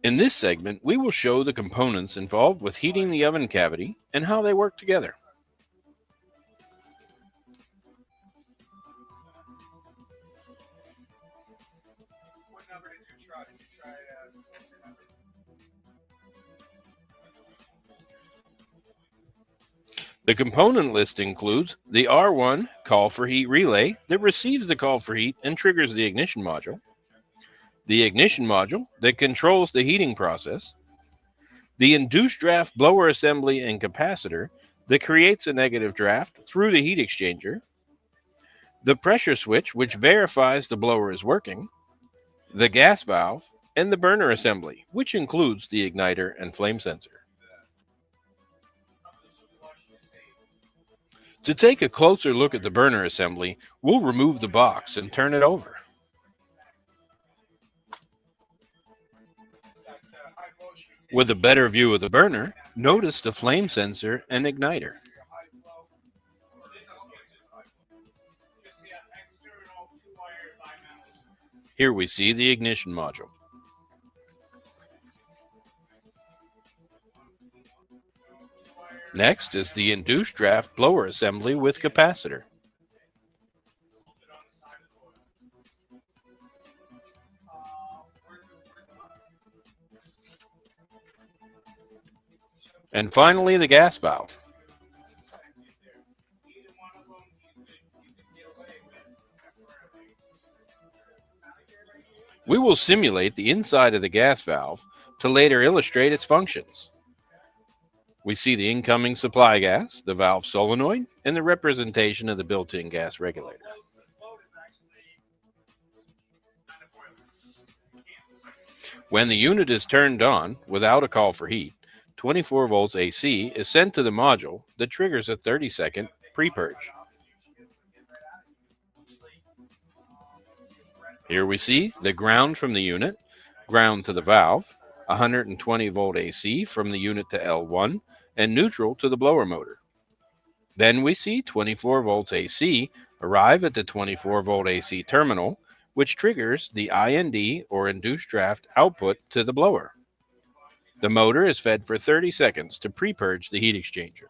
In this segment, we will show the components involved with heating the oven cavity and how they work together. The component list includes the R1 call for heat relay that receives the call for heat and triggers the ignition module, the ignition module that controls the heating process, the induced draft blower assembly and capacitor that creates a negative draft through the heat exchanger, the pressure switch which verifies the blower is working, the gas valve, and the burner assembly, which includes the igniter and flame sensor. To take a closer look at the burner assembly, we'll remove the box and turn it over. With a better view of the burner, notice the flame sensor and igniter. Here we see the ignition module. Next is the induced draft blower assembly with capacitor. And finally, the gas valve. We will simulate the inside of the gas valve to later illustrate its functions. We see the incoming supply gas, the valve solenoid, and the representation of the built-in gas regulator. When the unit is turned on without a call for heat, 24 volts AC is sent to the module that triggers a 30-second pre-purge. Here we see the ground from the unit, ground to the valve, 120 volt AC from the unit to L1, and neutral to the blower motor. Then we see 24 volts AC arrive at the 24 volt AC terminal, which triggers the IND or induced draft output to the blower. The motor is fed for 30 seconds to pre-purge the heat exchanger.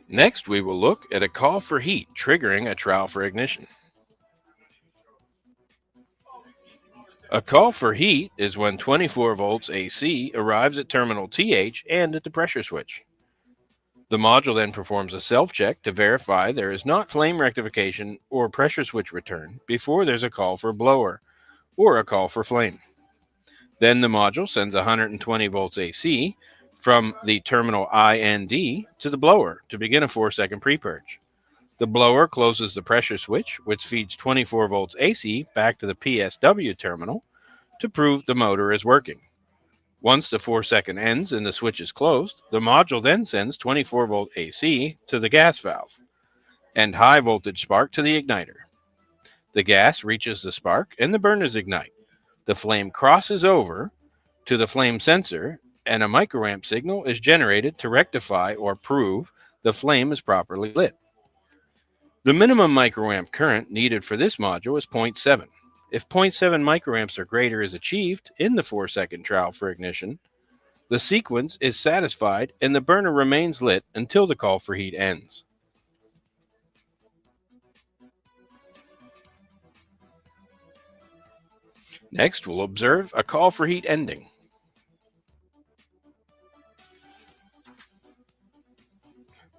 Next, we will look at a call for heat triggering a trowel for ignition. A call for heat is when 24 volts AC arrives at terminal TH and at the pressure switch. The module then performs a self-check to verify there is not flame rectification or pressure switch return before there's a call for blower or a call for flame. Then the module sends 120 volts AC from the terminal IND to the blower to begin a 4-second pre-purge. The blower closes the pressure switch, which feeds 24 volts AC back to the PSW terminal to prove the motor is working. Once the 4-second ends and the switch is closed, the module then sends 24 volt AC to the gas valve and high voltage spark to the igniter. The gas reaches the spark and the burners ignite. The flame crosses over to the flame sensor and a microamp signal is generated to rectify or prove the flame is properly lit. The minimum microamp current needed for this module is 0.7. If 0.7 microamps or greater is achieved in the 4-second trowel for ignition, the sequence is satisfied and the burner remains lit until the call for heat ends. Next, we'll observe a call for heat ending.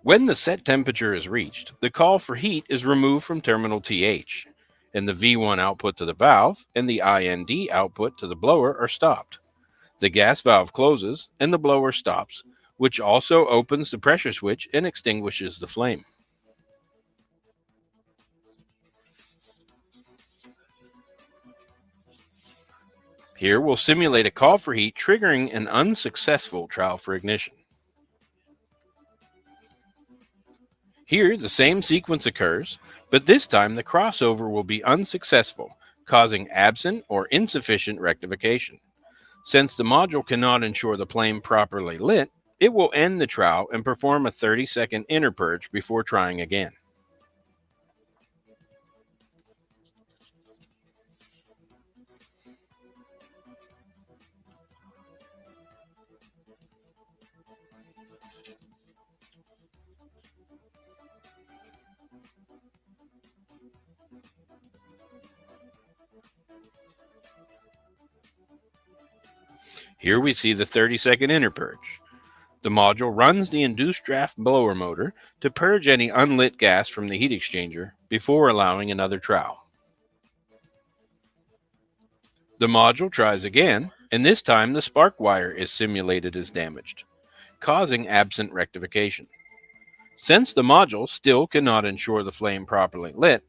When the set temperature is reached, the call for heat is removed from terminal TH, and the V1 output to the valve and the IND output to the blower are stopped. The gas valve closes and the blower stops, which also opens the pressure switch and extinguishes the flame. Here we'll simulate a call for heat triggering an unsuccessful trowel for ignition. Here, the same sequence occurs, but this time the crossover will be unsuccessful, causing absent or insufficient rectification. Since the module cannot ensure the flame properly lit, it will end the trowel and perform a 30-second inner purge before trying again. Here we see the 30-second inner purge. The module runs the induced draft blower motor to purge any unlit gas from the heat exchanger before allowing another trowel. The module tries again, and this time the spark wire is simulated as damaged, causing absent rectification. Since the module still cannot ensure the flame properly lit,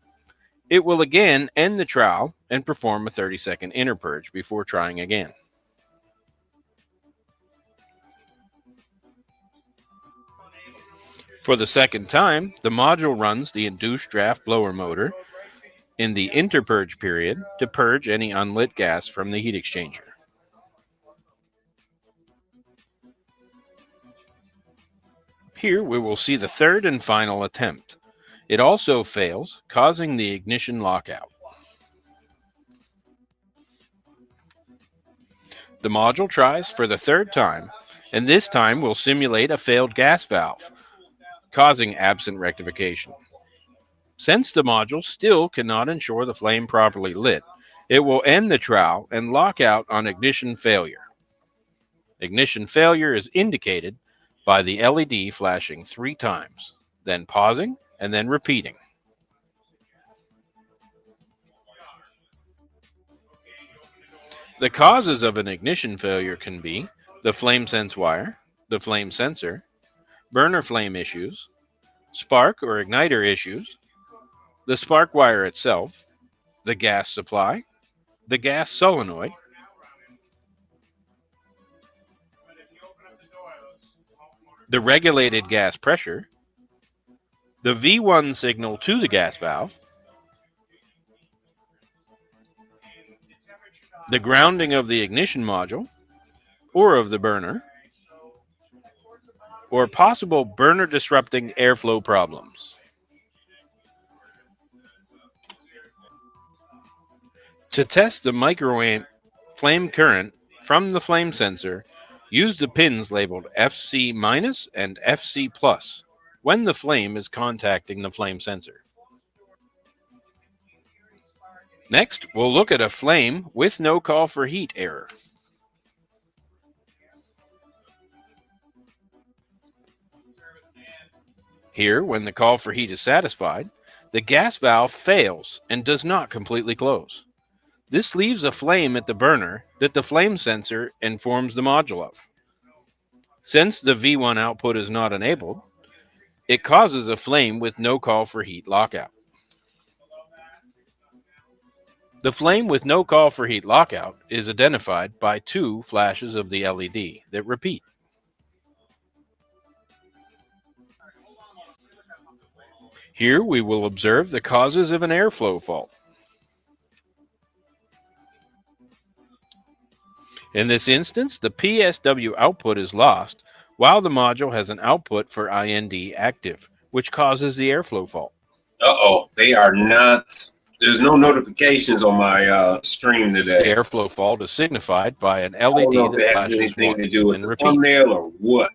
it will again end the trowel and perform a 30-second inner purge before trying again. For the second time, the module runs the induced draft blower motor in the interpurge period to purge any unlit gas from the heat exchanger. Here we will see the third and final attempt. It also fails, causing the ignition lockout. The module tries for the third time, and this time will simulate a failed gas valve, causing absent rectification. Since the module still cannot ensure the flame properly lit, it will end the trowel and lock out on ignition failure. Ignition failure is indicated by the LED flashing 3 times, then pausing and then repeating. The causes of an ignition failure can be the flame sense wire, the flame sensor, burner flame issues, spark or igniter issues, the spark wire itself, the gas supply, the gas solenoid, the regulated gas pressure, the V1 signal to the gas valve, the grounding of the ignition module or of the burner, or possible burner disrupting airflow problems. To test the microamp flame current from the flame sensor, use the pins labeled FC- and FC+ when the flame is contacting the flame sensor. Next, we'll look at a flame with no call for heat error. Here, when the call for heat is satisfied, the gas valve fails and does not completely close. This leaves a flame at the burner that the flame sensor informs the module of. Since the V1 output is not enabled, it causes a flame with no call for heat lockout. The flame with no call for heat lockout is identified by 2 flashes of the LED that repeat. Here we will observe the causes of an airflow fault. In this instance, the PSW output is lost while the module has an output for IND active, which causes the airflow fault. Uh-oh, they are not, there's no notifications on my stream today. The airflow fault is signified by an LED that flashes anything to once do with and the repeats. thumbnail or what?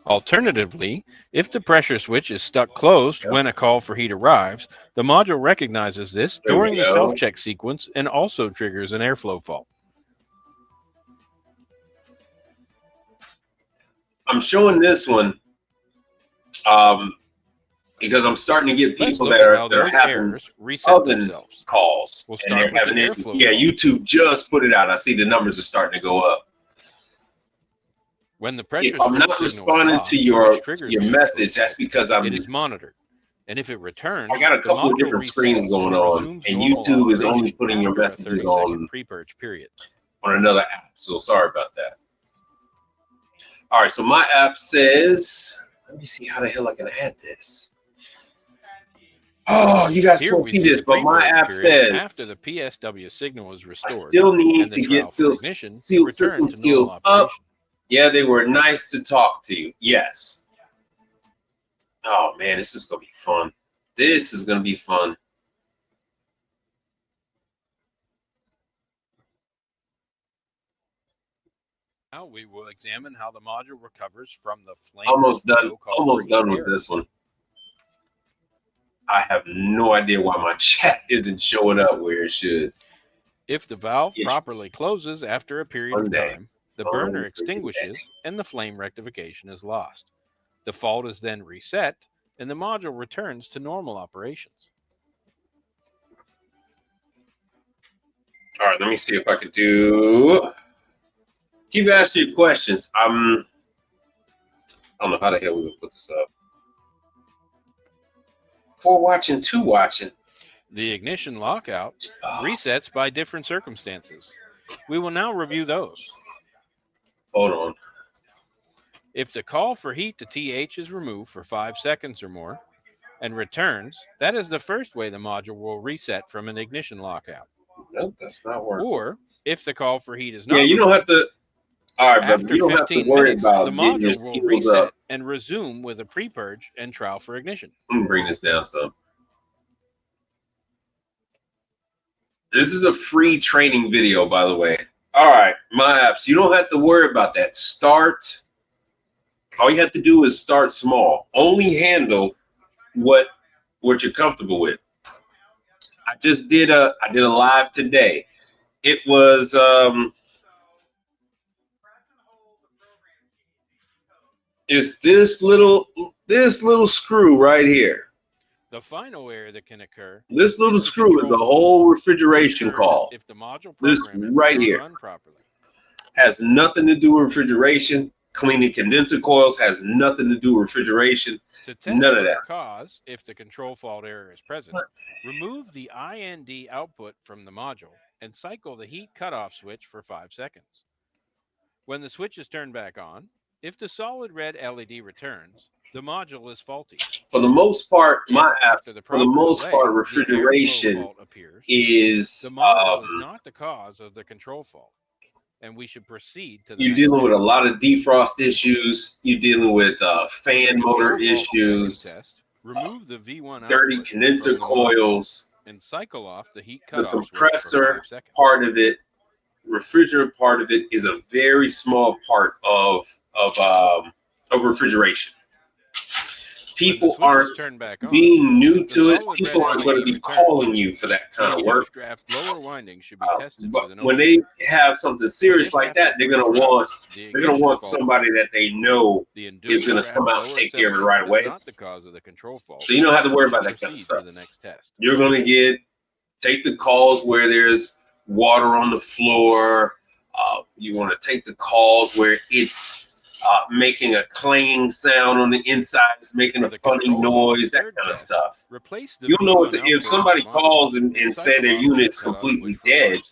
Alternatively, if the pressure switch is stuck closed when a call for heat arrives, the module recognizes this There we during the go. self-check sequence and also triggers an airflow fault. I'm showing this one because I'm starting to get Let's people look that at are, how that are those having errors reset oven themselves. calls We'll and they're start with having the issues. airflow Yeah, fault. YouTube just put it out. I see the numbers are starting to go up. When the pressure If I'm switch not signal is responding lost, to your which triggers your the airflow message, that's fault, because it is monitored. And if it returns, I got a the couple of module different resets screens going and on, resumes and normal YouTube is only operation putting your after a messages 30-second on pre-purge period. another app. So sorry about that. All right, so my app says, let me see how the hell I can add this. Oh, you guys Here can't we see see this, the but my pre-purge app period says after the PSW signal is I restored still need and the to get trial for ignition to seal return system to normal skills up. operation. Yeah, they were nice to talk to you. Yes. Oh man, this is gonna be fun. This is gonna be fun. Now we will examine how the module recovers from the flame. Almost done with error. this one. I have no idea why my chat isn't showing up where it should. If the valve Yes. properly closes after a period of Sunday. time, the burner extinguishes and the flame rectification is lost. The fault is then reset and the module returns to normal operations. All right, let me see if I could do. Keep asking your questions. I don't know how the hell we're gonna put this up. 4 watching, 2 watching. The ignition lockout resets by different circumstances. We will now review those. Hold on. If the call for heat to TH is removed for 5 seconds or more and returns, that is the first way the module will reset from an ignition lockout. Nope, that's not working. Or if the call for heat is not you don't have to. All right, brother. after You don't have to worry minutes, about the getting your module will seals reset up. and resume with a pre-purge and trial for ignition. Let me bring this down some. This is a free training video, by the way. All right, my apps. You don't have to worry about that. Start. All you have to do is start small. Only handle what you're comfortable with. I just did a live today. It was it's this little screw right here. The final error that can occur. This little screw is the whole refrigeration call. If the module this right here has nothing to do with refrigeration. Cleaning condenser coils has nothing to do with refrigeration. To test None of that. the cause, if the control fault error is present, remove the IND output from the module and cycle the heat cutoff switch for 5 seconds. When the switch is turned back on, if the solid red LED returns, the module is faulty. For the most part, my apps, delay, refrigeration is the module is not the cause of the control fault, and we should proceed to the you're dealing with a lot of defrost issues. You're dealing with fan motor issues. Remove the V1 dirty condenser coils, and cycle off the heat the cutoff compressor part of it. Refrigerant part of it is a very small part of refrigeration. People aren't being new to it. People aren't going to be calling you for that kind of work. But when they have something serious like that, they're going to want somebody that they know is going to come out and take care of it right away. So you don't have to worry about that kind of stuff. You're going to take the calls where there's water on the floor. You want to take the calls where it's making a clanging sound on the inside, it's making a funny noise, that kind of stuff. You'll know what if somebody calls and say their unit's completely dead.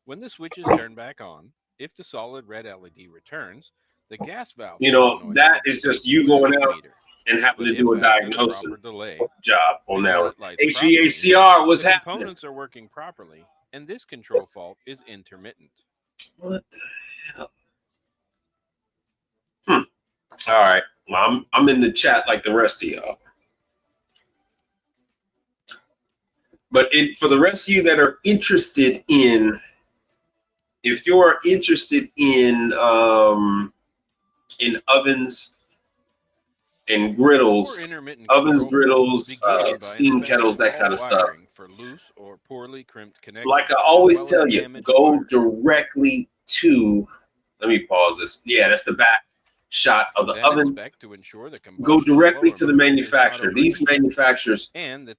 When the switch is turned back on, if the solid red LED returns, the gas valve. That is just you going out and having to do a diagnosis job on that one. HVACR, what's happening? Components are working properly, and this control fault is intermittent. What the hell? All right. Well, I'm in the chat like the rest of y'all. But for the rest of you that are interested in, if you're interested in ovens and griddles, steam kettles, that kind of stuff. Like I always tell you, go directly to, let me pause this. Yeah, that's the back shot of the oven. Go directly to the manufacturer. These manufacturers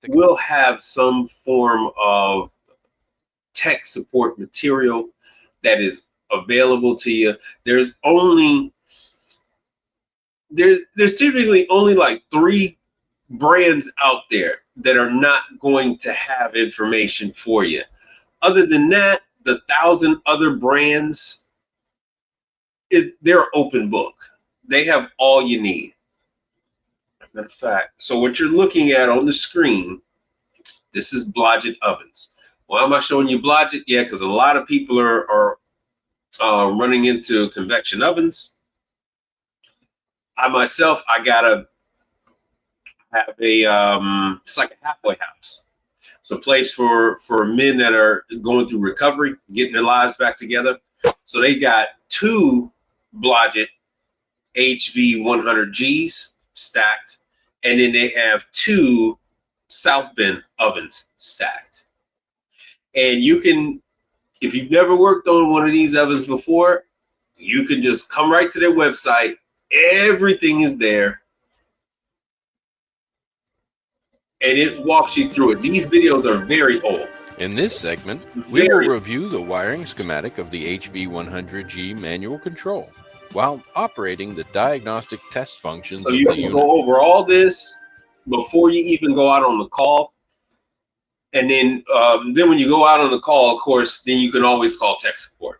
will have some form of tech support material that is available to you. There's typically only like 3 brands out there that are not going to have information for you. Other than that, the 1,000 other brands, they're open book. They have all you need. Matter of fact, so what you're looking at on the screen, this is Blodgett ovens. Why am I showing you Blodgett? Yeah, because a lot of people are running into convection ovens. I myself, I gotta have a it's like a halfway house. It's a place for men that are going through recovery, getting their lives back together. So they got 2 Blodgett HV100Gs stacked, and then they have 2 South Bend ovens stacked. And you can, if you've never worked on one of these ovens before, you can just come right to their website. Everything is there, and it walks you through it. These videos are very old. In this segment, we will review the wiring schematic of the HV100G manual control while operating the diagnostic test functions so of the unit. So you can go over all this before you even go out on the call. And then when you go out on the call, of course, then you can always call tech support.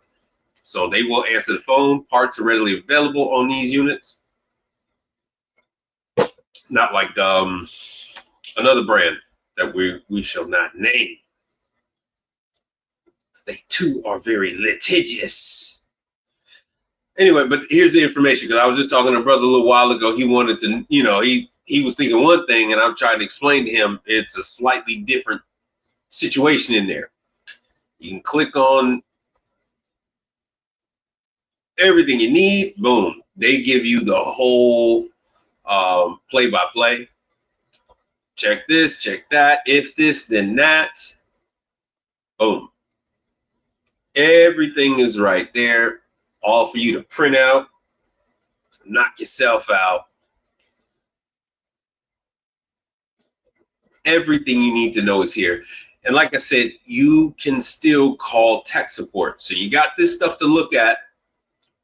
So they will answer the phone. Parts are readily available on these units. Not like another brand that we shall not name. They too are very litigious. Anyway, but here's the information, because I was just talking to a brother a little while ago. He wanted to, you know, he was thinking one thing, and I'm trying to explain to him it's a slightly different situation in there. You can click on everything you need, boom. They give you the whole play-by-play. Check this, check that. If this, then that. Boom. Everything is right there, all for you to print out, knock yourself out. Everything you need to know is here. And like I said, you can still call tech support. So you got this stuff to look at.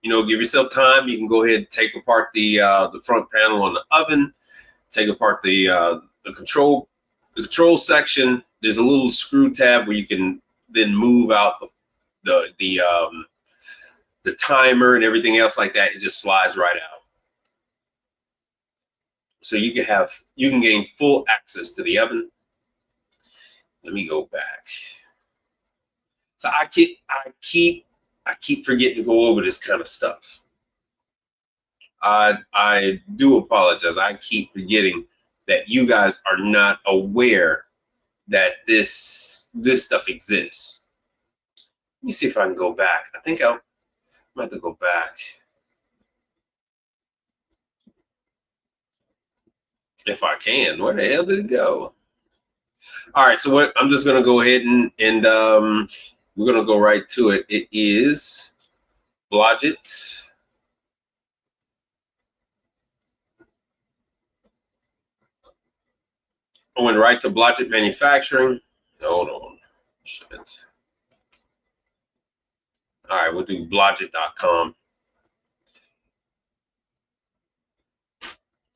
You know, give yourself time. You can go ahead and take apart the front panel on the oven, take apart the control section. There's a little screw tab where you can then move out the timer and everything else like that. It just slides right out. So you can gain full access to the oven. Let me go back. So I keep forgetting to go over this kind of stuff. I do apologize. I keep forgetting that you guys are not aware that this stuff exists. Let me see if I can go back. I think I might have to go back. If I can. Where the hell did it go? All right, so I'm just gonna go ahead and we're gonna go right to it. It is Blodgett. I went right to Blodgett Manufacturing. Hold on. Shit. All right, we'll do blodgett.com.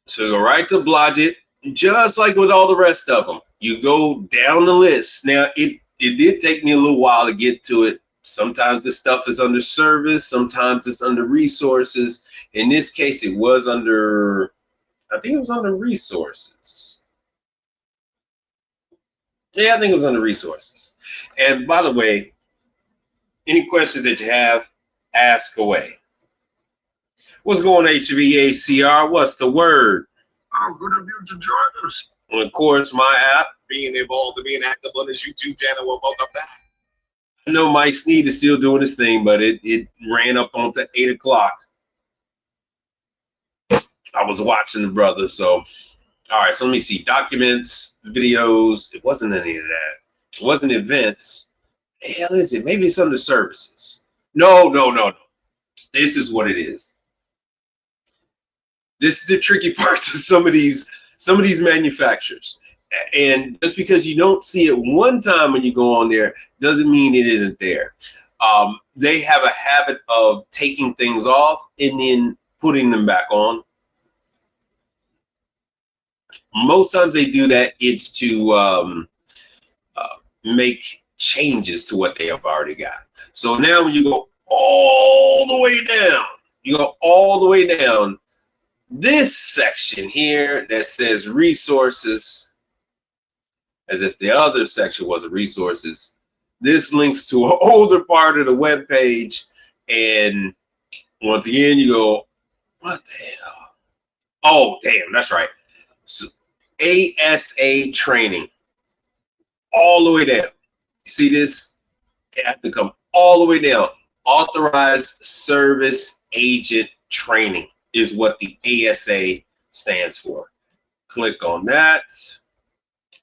So go right to Blodgett, just like with all the rest of them. You go down the list. Now, it did take me a little while to get to it. Sometimes this stuff is under service. Sometimes it's under resources. In this case, it was under, I think it was under resources. Yeah, I think it was under resources. And by the way, any questions that you have, ask away. What's going on, HVACR? What's the word? Oh, good of you to join us. And of course, my app. Being involved and being active on this YouTube channel. Well, welcome back. I know Mike Sneed is still doing his thing, but it ran up on to 8 o'clock. I was watching the brother, so. All right, so let me see. Documents, videos. It wasn't any of that. It wasn't events. The hell is it? Maybe it's under services. No. This is what it is. This is the tricky part to some of these manufacturers. And just because you don't see it one time when you go on there doesn't mean it isn't there. They have a habit of taking things off and then putting them back on. Most times they do that, it's to make changes to what they have already got. So now when you go all the way down, this section here that says resources, as if the other section was resources, this links to an older part of the web page. And once again, you go, what the hell? Oh, damn, that's right. So, ASA training, all the way down. You see this? You have to come all the way down. Authorized Service Agent Training is what the ASA stands for. Click on that,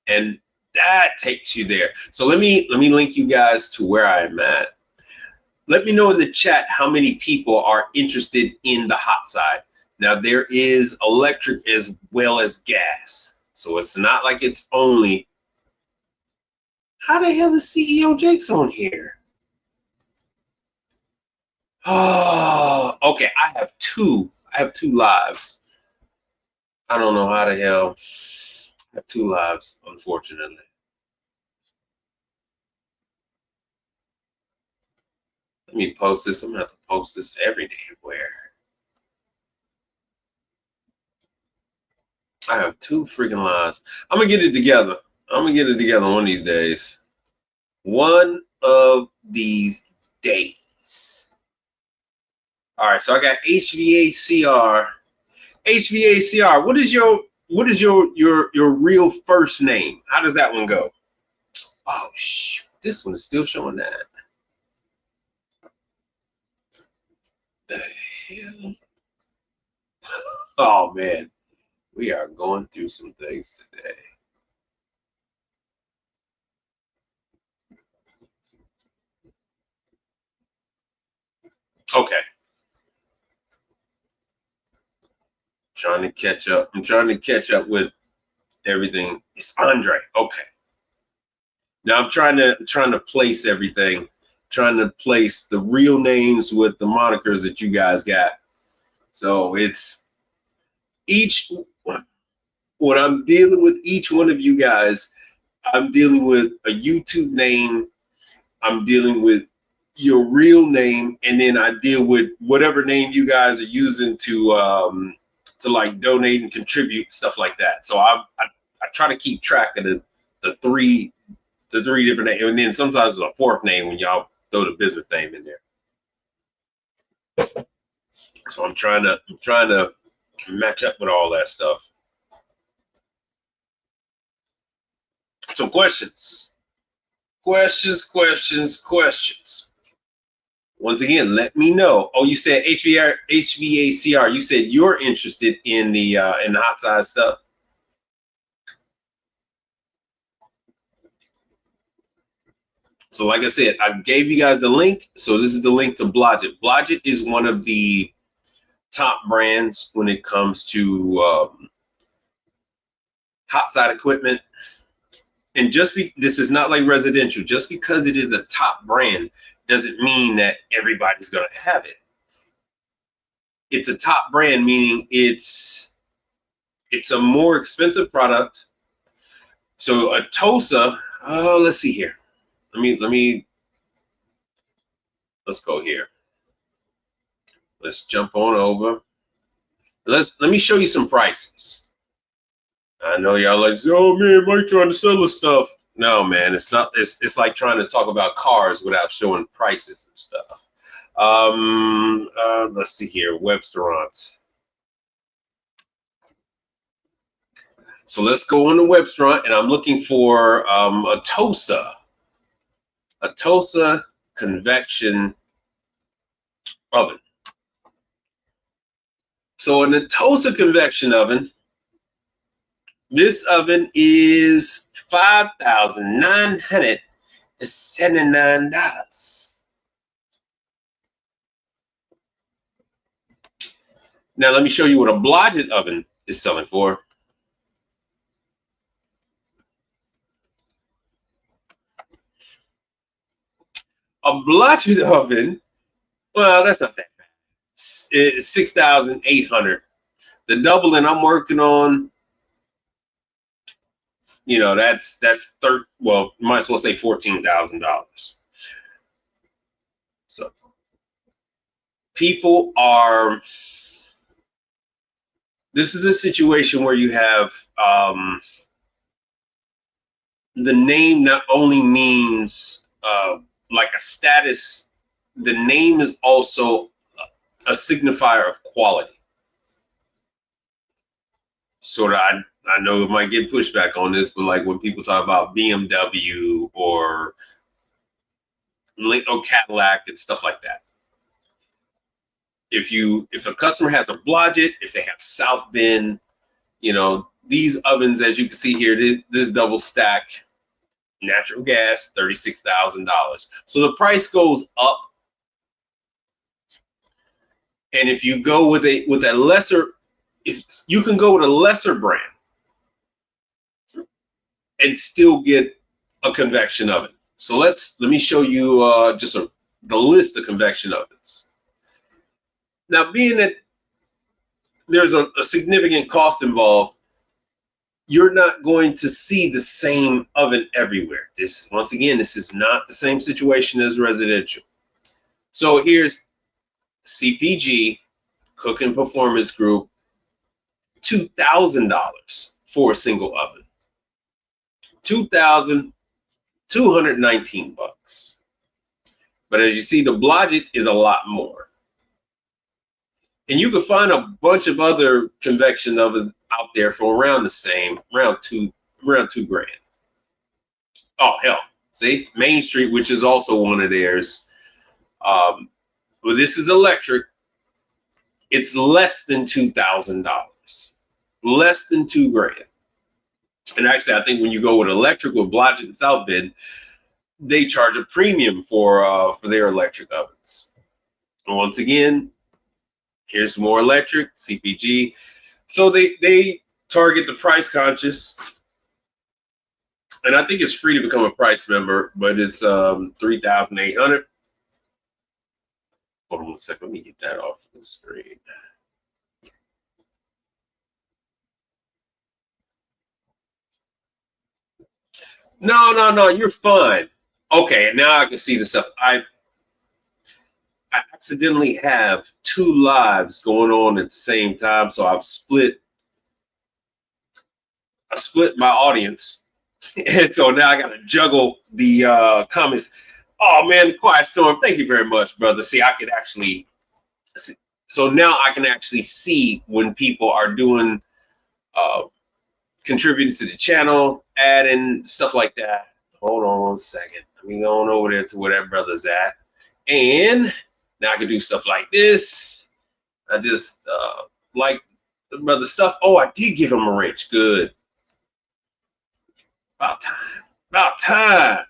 and that takes you there. So let me link you guys to where I'm at. Let me know in the chat how many people are interested in the hot side. Now there is electric as well as gas, so it's not like it's only. How the hell is CEO Jake's on here? Oh, okay. I have two lives. I don't know how the hell. I have two lives, unfortunately. Let me post this. I'm gonna have to post this every damn where. I have two freaking lives. I'm gonna get it together. I'm gonna get it together one of these days. One of these days. All right, so I got HVACR. HVACR. What is your real first name? How does that one go? Oh shoot, this one is still showing that. The hell? Oh man, we are going through some things today. Okay. Trying to catch up. I'm trying to catch up with everything. It's Andre. Okay. Now I'm trying to place everything, trying to place the real names with the monikers that you guys got. So it's each, when I'm dealing with each one of you guys, I'm dealing with a YouTube name, I'm dealing with your real name, and then I deal with whatever name you guys are using to like donate and contribute, stuff like that. So I try to keep track of the three different names, and then sometimes there's a fourth name when y'all throw the business name in there. So I'm trying to match up with all that stuff. So questions. Once again, let me know. Oh, you said HVACR. You said you're interested in the hot side stuff. So like I said, I gave you guys the link. So this is the link to Blodgett. Blodgett is one of the top brands when it comes to hot side equipment. And this is not like residential. Just because it is a top brand doesn't mean that everybody's going to have it. It's a top brand, meaning it's a more expensive product. So a TOSA, let's see here. Let's go here. Let's jump on over. Let me show you some prices. I know y'all like, oh man, Mike trying to sell us stuff. No, man, it's not. It's like trying to talk about cars without showing prices and stuff. Let's see here, Webstaurant. So let's go on the Webstaurant, and I'm looking for a TOSA convection oven. So in the TOSA convection oven, this oven is $5,979. Now let me show you what a Blodgett oven is selling for. A Blodgett oven, well, that's not that bad. It's $6,800. The doubling I'm working on, you know, that's well, you might as well say $14,000. So people are this is a situation where you have the name not only means like a status, the name is also a signifier of quality. Sort of, I know it might get pushback on this, but like when people talk about BMW or Cadillac and stuff like that. If a customer has a Blodgett, if they have South Bend, you know, these ovens, as you can see here, this double stack, natural gas, $36,000. So the price goes up. And if you go with a lesser, if you can go with a lesser brand and still get a convection oven. So let me show you just the list of convection ovens. Now, being that there's a significant cost involved, you're not going to see the same oven everywhere. Once again, this is not the same situation as residential. So here's CPG, Cooking Performance Group, $2,000 for a single oven. $2,219 bucks. But as you see, the Blodgett is a lot more. And you can find a bunch of other convection ovens out there for around the same, around two grand. Oh hell, see, Main Street, which is also one of theirs. Well, this is electric. It's less than $2,000, less than $2 grand. And actually, I think when you go with electric with Blodgett and South Bend, they charge a premium for their electric ovens. And once again, here's more electric, CPG. So they target the price conscious. And I think it's free to become a price member, but it's $3,800. Hold on a second, let me get that off the screen. No, you're fine. Okay, now I can see the stuff. I accidentally have two lives going on at the same time, so I split my audience, and so now I got to juggle the comments. Oh man, the Quiet Storm, thank you very much, brother. See, I could actually see, so now I can actually see when people are doing contributing to the channel, adding stuff like that. Hold on 1 second. Let me go on over there to where that brother's at, and now I can do stuff like this. I just like the brother stuff. Oh, I did give him a wrench. Good. About time. About time.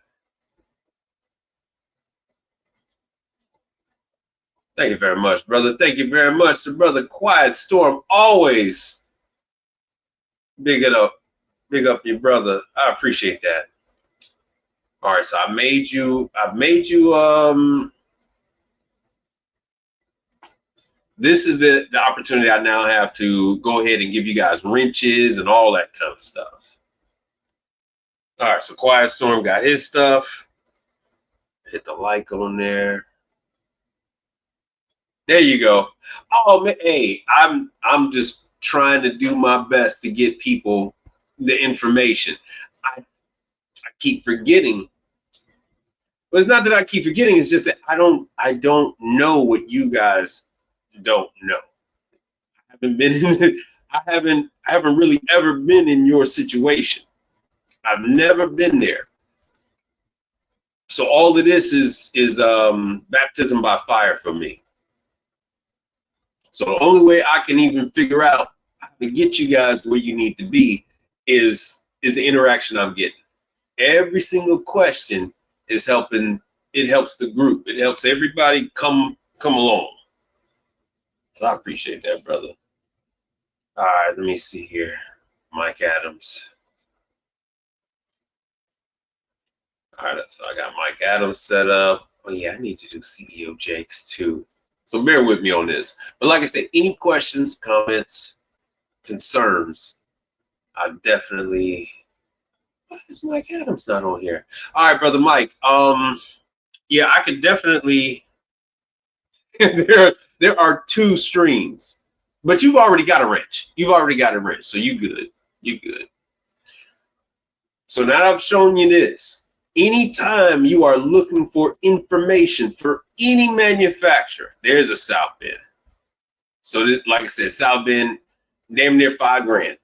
Thank you very much, brother. Thank you very much. The brother Quiet Storm, always big up your brother. I appreciate that. All right, so I've made you this is the opportunity I now have to go ahead and give you guys wrenches and all that kind of stuff. All right, so Quiet Storm got his stuff. Hit the like on there. There you go. Oh man, hey, I'm just trying to do my best to get people the information. I keep forgetting. But it's not that I keep forgetting, it's just that I don't know what you guys don't know. I haven't really ever been in your situation. I've never been there. So all of this is baptism by fire for me. So the only way I can even figure out how to get you guys where you need to be is the interaction I'm getting. Every single question is helping. It helps the group. It helps everybody come along. So I appreciate that, brother. All right, let me see here. Mike Adams. All right, so I got Mike Adams set up. Oh yeah, I need to do CEO Jakes too. So bear with me on this. But like I said, any questions, comments, concerns, I definitely. Why is Mike Adams not on here? All right, brother Mike. Yeah, I could definitely. There are two streams. But you've already got a wrench. You've already got a wrench, so you good. You good. So now I've shown you this. Anytime you are looking for information for any manufacturer, there's a South Bend. So this, like I said, South Bend, damn near $5 grand.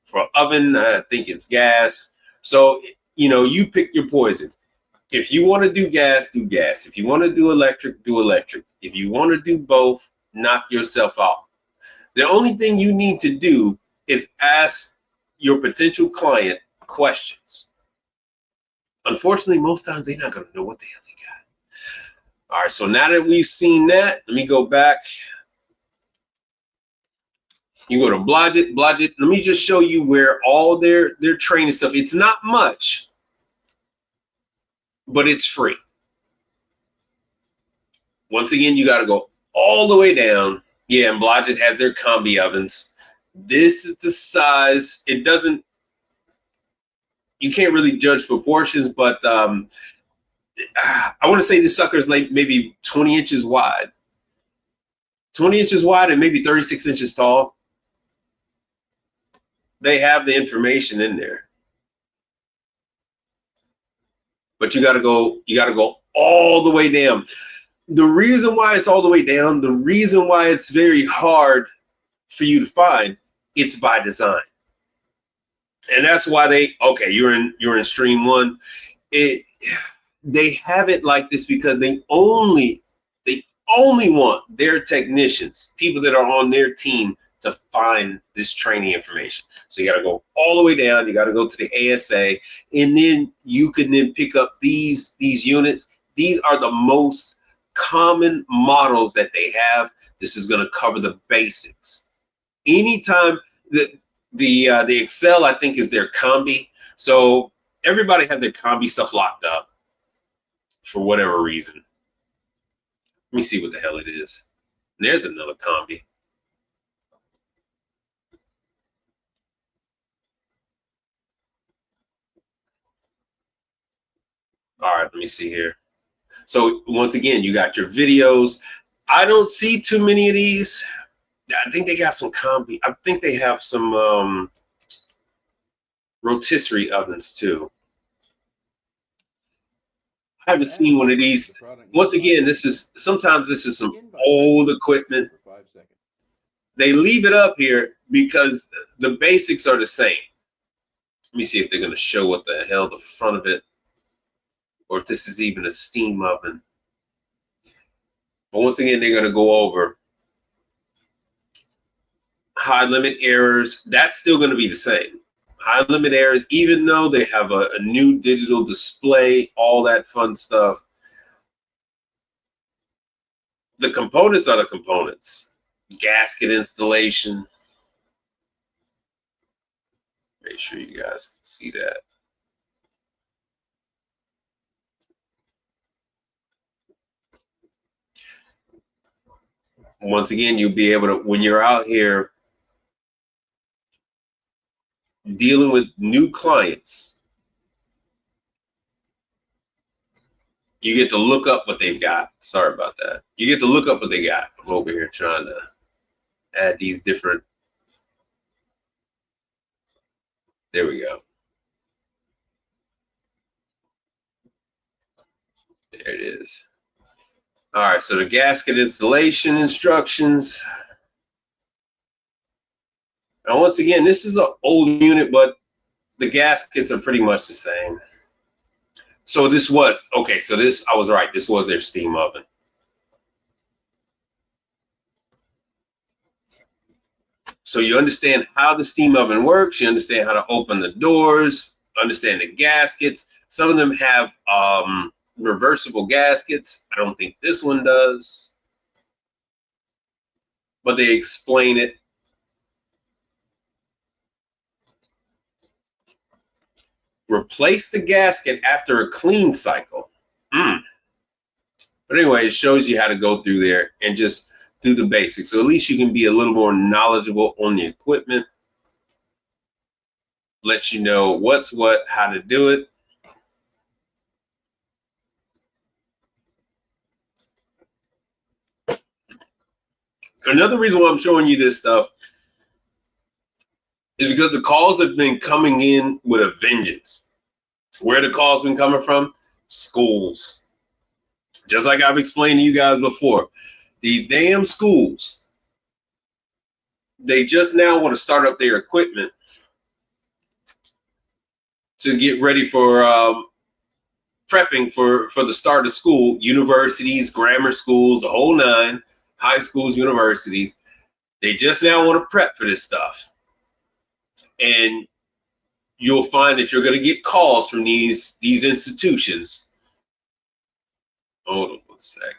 For oven, I think it's gas. So, you know, you pick your poison. If you want to do gas, do gas. If you want to do electric, do electric. If you want to do both, knock yourself off. The only thing you need to do is ask your potential client questions. Unfortunately, most times they're not going to know what the hell they got. All right, so now that we've seen that, let me go back. You go to Blodgett. Let me just show you where all their training stuff. It's not much, but it's free. Once again, you got to go all the way down. Yeah, and Blodgett has their combi ovens. This is the size. It doesn't. You can't really judge proportions, but I want to say this sucker is like maybe 20 inches wide. 20 inches wide and maybe 36 inches tall. They have the information in there. But you gotta go all the way down. The reason why it's all the way down, the reason why it's very hard for you to find, it's by design. And that's why you're in stream 1. They have it like this because they only want their technicians, people that are on their team, to find this training information. So you got to go all the way down. You got to go to the ASA, and then you can then pick up these units. These are the most common models that they have. This is going to cover the basics. Anytime the Excel, I think, is their combi. So everybody has their combi stuff locked up for whatever reason. Let me see what the hell it is. And there's another combi. All right, let me see here. So once again, you got your videos. I don't see too many of these. I think they got some combi. I think they have some rotisserie ovens too. I haven't seen one of these. Once again, sometimes this is some old equipment. They leave it up here because the basics are the same. Let me see if they're going to show what the hell the front of it, or if this is even a steam oven. But once again, they're going to go over high limit errors. That's still going to be the same. High limit errors, even though they have a new digital display, all that fun stuff. The components are the components. Gasket installation. Make sure you guys can see that. Once again, you'll be able to, when you're out here dealing with new clients, you get to look up what they've got. Sorry about that. You get to look up what they got. I'm over here trying to add these different. There we go. There it is. All right, so the gasket installation instructions. Now, once again, this is an old unit, but the gaskets are pretty much the same. So this was, okay, so this, I was right, this was their steam oven. So you understand how the steam oven works, you understand how to open the doors, understand the gaskets. Some of them have reversible gaskets. I don't think this one does, but they explain it. Replace the gasket after a clean cycle. But anyway, it shows you how to go through there and just do the basics. So at least you can be a little more knowledgeable on the equipment. Let you know what's what, how to do it. Another reason why I'm showing you this stuff is because the calls have been coming in with a vengeance. Where the calls been coming from? Schools. Just like I've explained to you guys before, these damn schools, they just now want to start up their equipment to get ready for prepping for the start of school. Universities, grammar schools, the whole nine, high schools, universities, they just now want to prep for this stuff. And you'll find that you're going to get calls from these institutions. Hold on 1 second.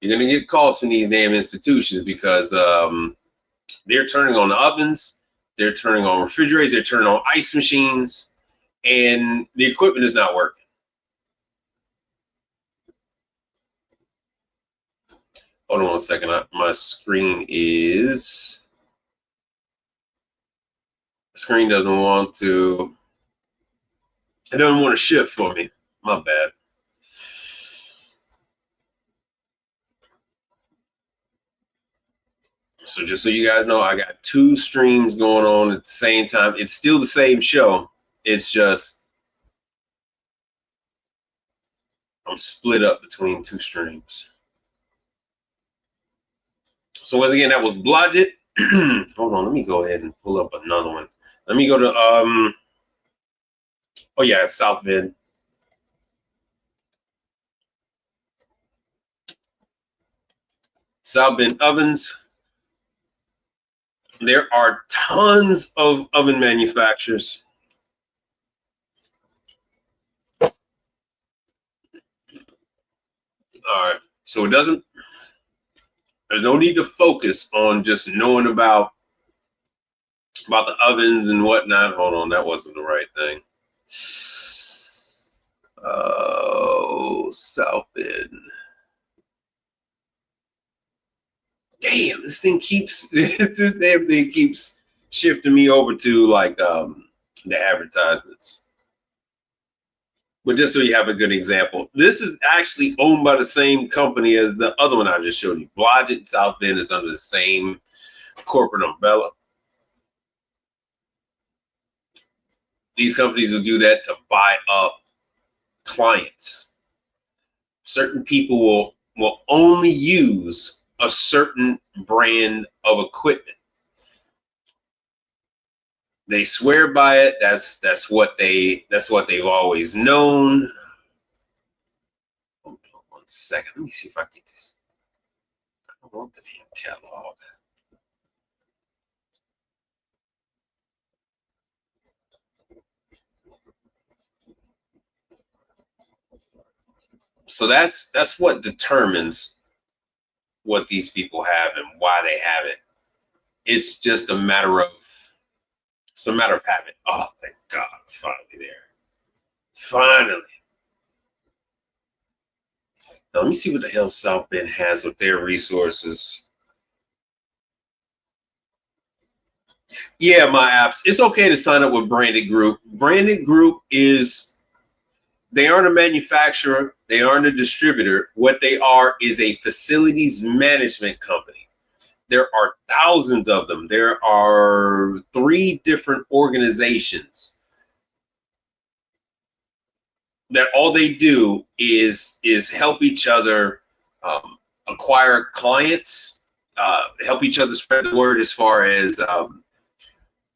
You're going to get calls from these damn institutions because they're turning on the ovens, they're turning on refrigerators, they're turning on ice machines, and the equipment is not working. Hold on 1 second. My screen doesn't want to. It doesn't want to shift for me. My bad. So just so you guys know, I got 2 streams going on at the same time. It's still the same show. It's just I'm split up between 2 streams. So once again, that was Blodgett. Hold on, let me go ahead and pull up another one. Let me go to oh yeah, South Bend. South Bend ovens. There are tons of oven manufacturers. All right, so there's no need to focus on just knowing about the ovens and whatnot. Hold on, that wasn't the right thing. Oh, South Bend. Damn, this damn thing keeps shifting me over to like the advertisements. But just so you have a good example, this is actually owned by the same company as the other one I just showed you. Blodgett and South Bend is under the same corporate umbrella. These companies will do that to buy up clients. Certain people will only use a certain brand of equipment. They swear by it. That's what they've always known. Hold on 1 second. Let me see if I get this. I don't want the damn catalog. So that's what determines what these people have and why they have it. It's just a matter of habit. Oh, thank God, finally there. Finally. Now let me see what the hell South Bend has with their resources. Yeah, my apps. It's okay to sign up with Branded Group. Branded Group they aren't a manufacturer. They aren't a distributor. What they are is a facilities management company. There are thousands of them. There are 3 different organizations that all they do is help each other acquire clients, help each other spread the word as far as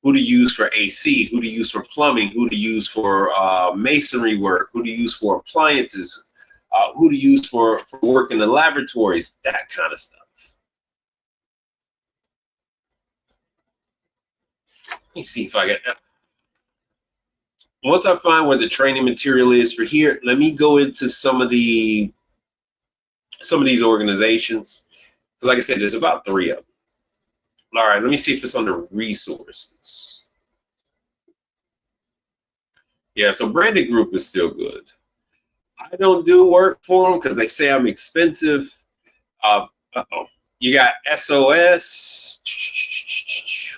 who to use for AC, who to use for plumbing, who to use for masonry work, who to use for appliances, who to use for work in the laboratories, that kind of stuff. Let me see if I get. Once I find where the training material is for here, let me go into some of these organizations. Because like I said, there's about 3 of them. All right, let me see if it's under resources. Yeah, so Branded Group is still good. I don't do work for them because they say I'm expensive. Uh-oh. You got SOS.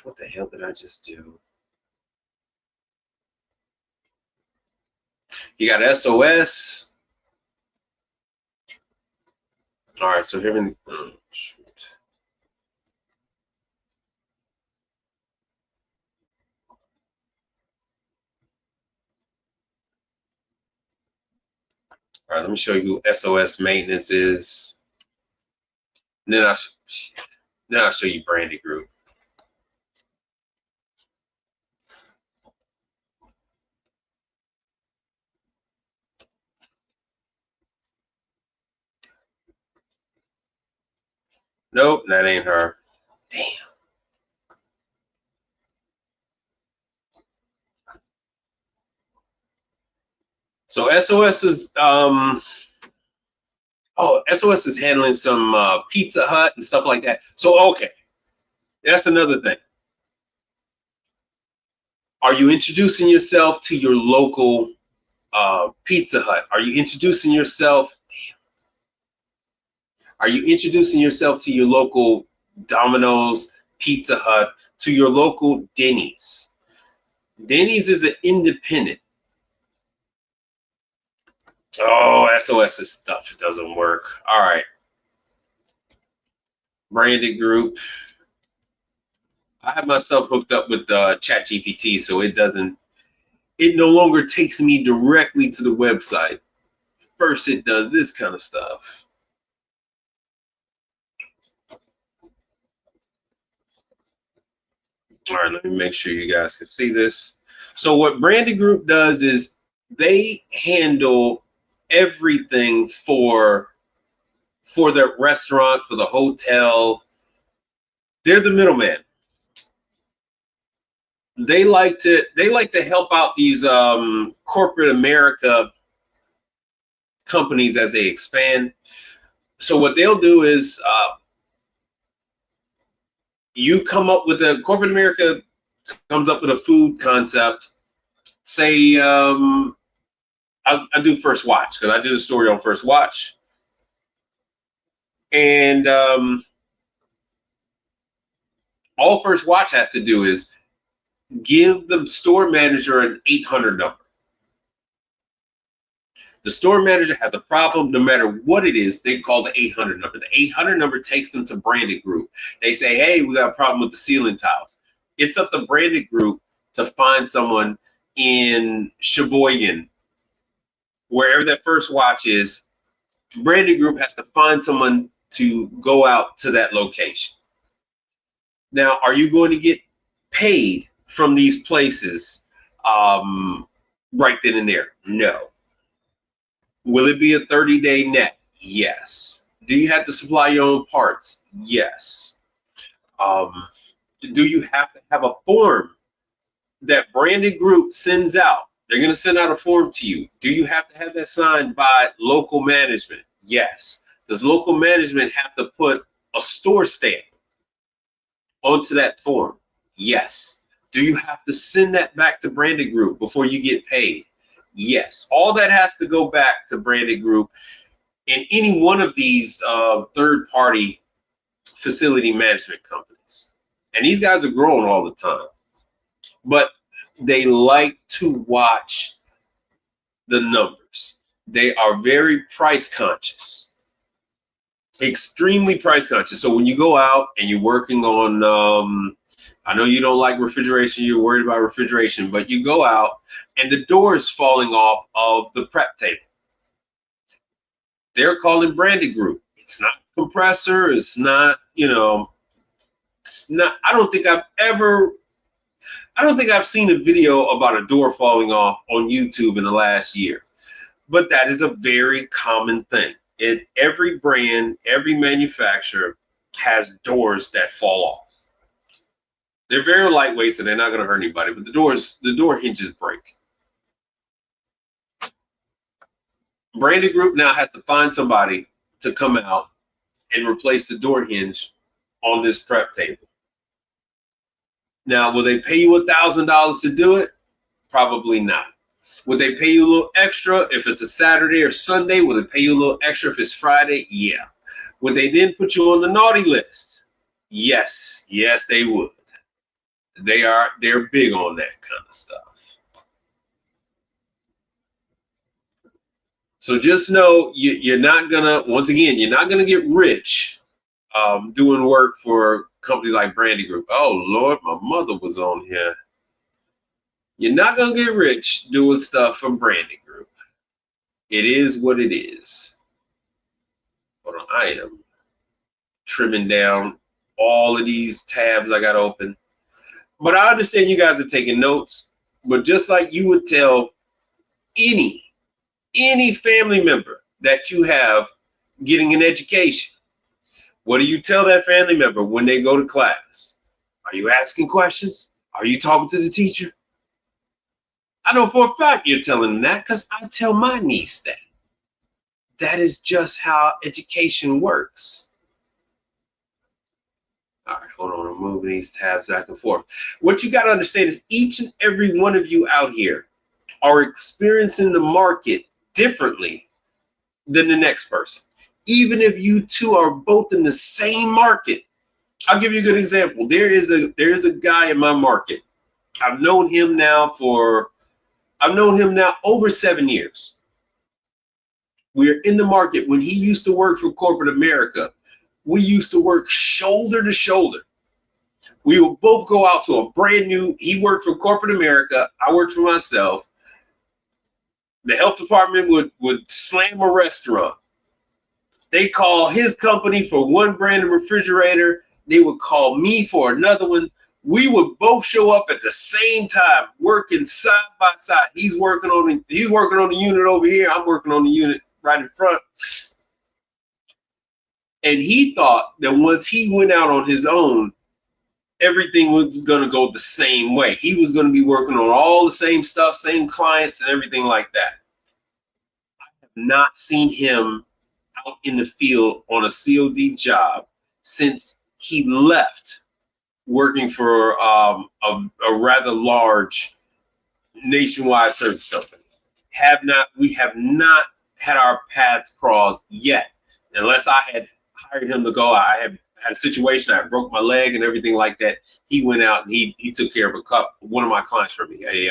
What the hell did I just do? You got SOS. All right, so here in the, shoot. All right, let me show you who SOS Maintenance is. And then I'll show you Branded Group. Nope, that ain't her. Damn. So SOS is SOS is handling some Pizza Hut and stuff like that. So okay, that's another thing. Are you introducing yourself to your local Pizza Hut? Are you introducing yourself? Are you introducing yourself to your local Domino's, Pizza Hut, to your local Denny's? Denny's is an independent. Oh, SOS's stuff doesn't work. All right. Branded Group. I have myself hooked up with ChatGPT, so it no longer takes me directly to the website. First, it does this kind of stuff. All right, let me make sure you guys can see this. So what Branded Group does is they handle everything for the restaurant, for the hotel. They're the middleman. They like to help out these corporate America companies as they expand. So what they'll do is you come up with corporate America comes up with a food concept. Say I do First Watch because I did a story on First Watch, and all First Watch has to do is give the store manager an 800 number. The store manager has a problem, no matter what it is, they call the 800 number. The 800 number takes them to Branded Group. They say, hey, we got a problem with the ceiling tiles. It's up to Branded Group to find someone in Sheboygan, wherever that First Watch is. Branded Group has to find someone to go out to that location. Now, are you going to get paid from these places right then and there? No. Will it be a 30-day net? Yes. Do you have to supply your own parts? Yes. Do you have to have a form that Branded Group sends out? They're going to send out a form to you. Do you have to have that signed by local management? Yes. Does local management have to put a store stamp onto that form? Yes. Do you have to send that back to Branded Group before you get paid? Yes. All that has to go back to Branded Group in any one of these third-party facility management companies. And these guys are growing all the time. But they like to watch the numbers. They are very price conscious. Extremely price conscious. So when you go out and you're working on, I know you don't like refrigeration, you're worried about refrigeration, but you go out and the door is falling off of the prep table. They're calling Branded Group. It's not a compressor. It's not, it's not. I don't think I've seen a video about a door falling off on YouTube in the last year. But that is a very common thing. Every brand, every manufacturer has doors that fall off. They're very lightweight, so they're not going to hurt anybody. But the door hinges break. Branded Group now has to find somebody to come out and replace the door hinge on this prep table. Now, will they pay you $1,000 to do it? Probably not. Would they pay you a little extra if it's a Saturday or Sunday? Will they pay you a little extra if it's Friday? Yeah. Would they then put you on the naughty list? Yes. Yes, they would. They're big on that kind of stuff. So just know you're not gonna, once again, you're not gonna get rich doing work for companies like Brandy Group. Oh Lord, my mother was on here. You're not gonna get rich doing stuff for Brandy Group. It is what it is. Hold on, I am trimming down all of these tabs I got open. But I understand you guys are taking notes. But just like you would tell any family member that you have getting an education, what do you tell that family member when they go to class? Are you asking questions? Are you talking to the teacher? I know for a fact you're telling them that, because I tell my niece that. That is just how education works. All right, hold on, I'm moving these tabs back and forth. What you got to understand is each and every one of you out here are experiencing the market differently than the next person. Even if you two are both in the same market. I'll give you a good example. There is a guy in my market. I've known him now over 7 years. We're in the market. When he used to work for corporate America, we used to work shoulder to shoulder. We would both go out to a brand new, he worked for corporate America, I worked for myself. The health department would slam a restaurant. They call his company for one brand of refrigerator. They would call me for another one. We would both show up at the same time, working side by side. He's working on the unit over here. I'm working on the unit right in front. And he thought that once he went out on his own, everything was going to go the same way. He was going to be working on all the same stuff, same clients and everything like that. I have not seen him out in the field on a COD job since he left working for a rather large nationwide service company. We have not had our paths crossed yet, unless I had hired him to go. I had a situation, I broke my leg and everything like that. He went out and he took care of one of my clients for me, a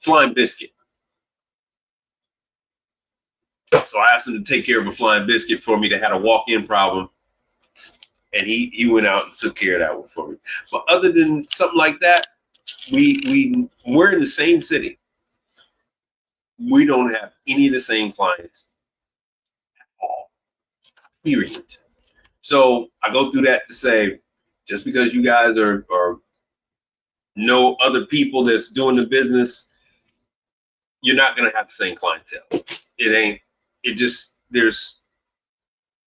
Flying Biscuit. So I asked him to take care of a Flying Biscuit for me that had a walk-in problem, and he went out and took care of that one for me. But other than something like that, we're in the same city. We don't have any of the same clients at all, period. So I go through that to say, just because you guys are know other people that's doing the business, you're not gonna have the same clientele. There's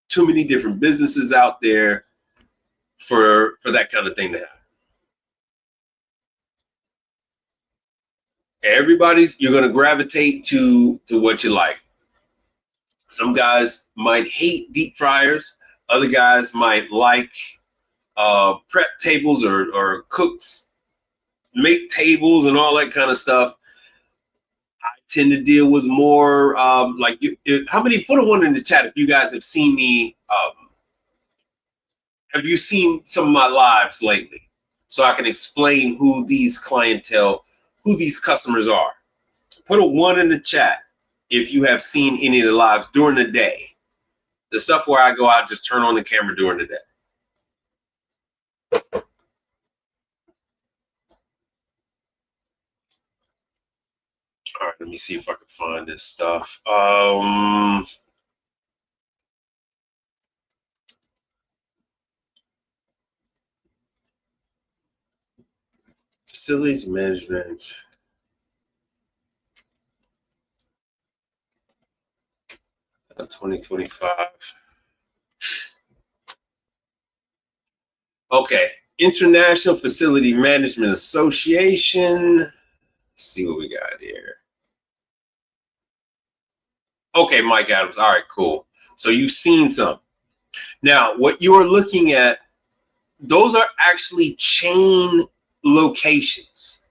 too many different businesses out there for that kind of thing to happen. You're gonna gravitate to what you like. Some guys might hate deep fryers. Other guys might like prep tables or cooks, make tables and all that kind of stuff. I tend to deal with more how many, put a one in the chat if you guys have seen me, have you seen some of my lives lately? So I can explain who these customers are. Put a one in the chat if you have seen any of the lives during the day. The stuff where I go out, just turn on the camera during the day. All right, let me see if I can find this stuff. Facilities management. Uh, 2025. Okay, International Facility Management Association. Let's see what we got here. Okay, Mike Adams. All right, cool. So you've seen some. Now, what you are looking at, those are actually chain locations.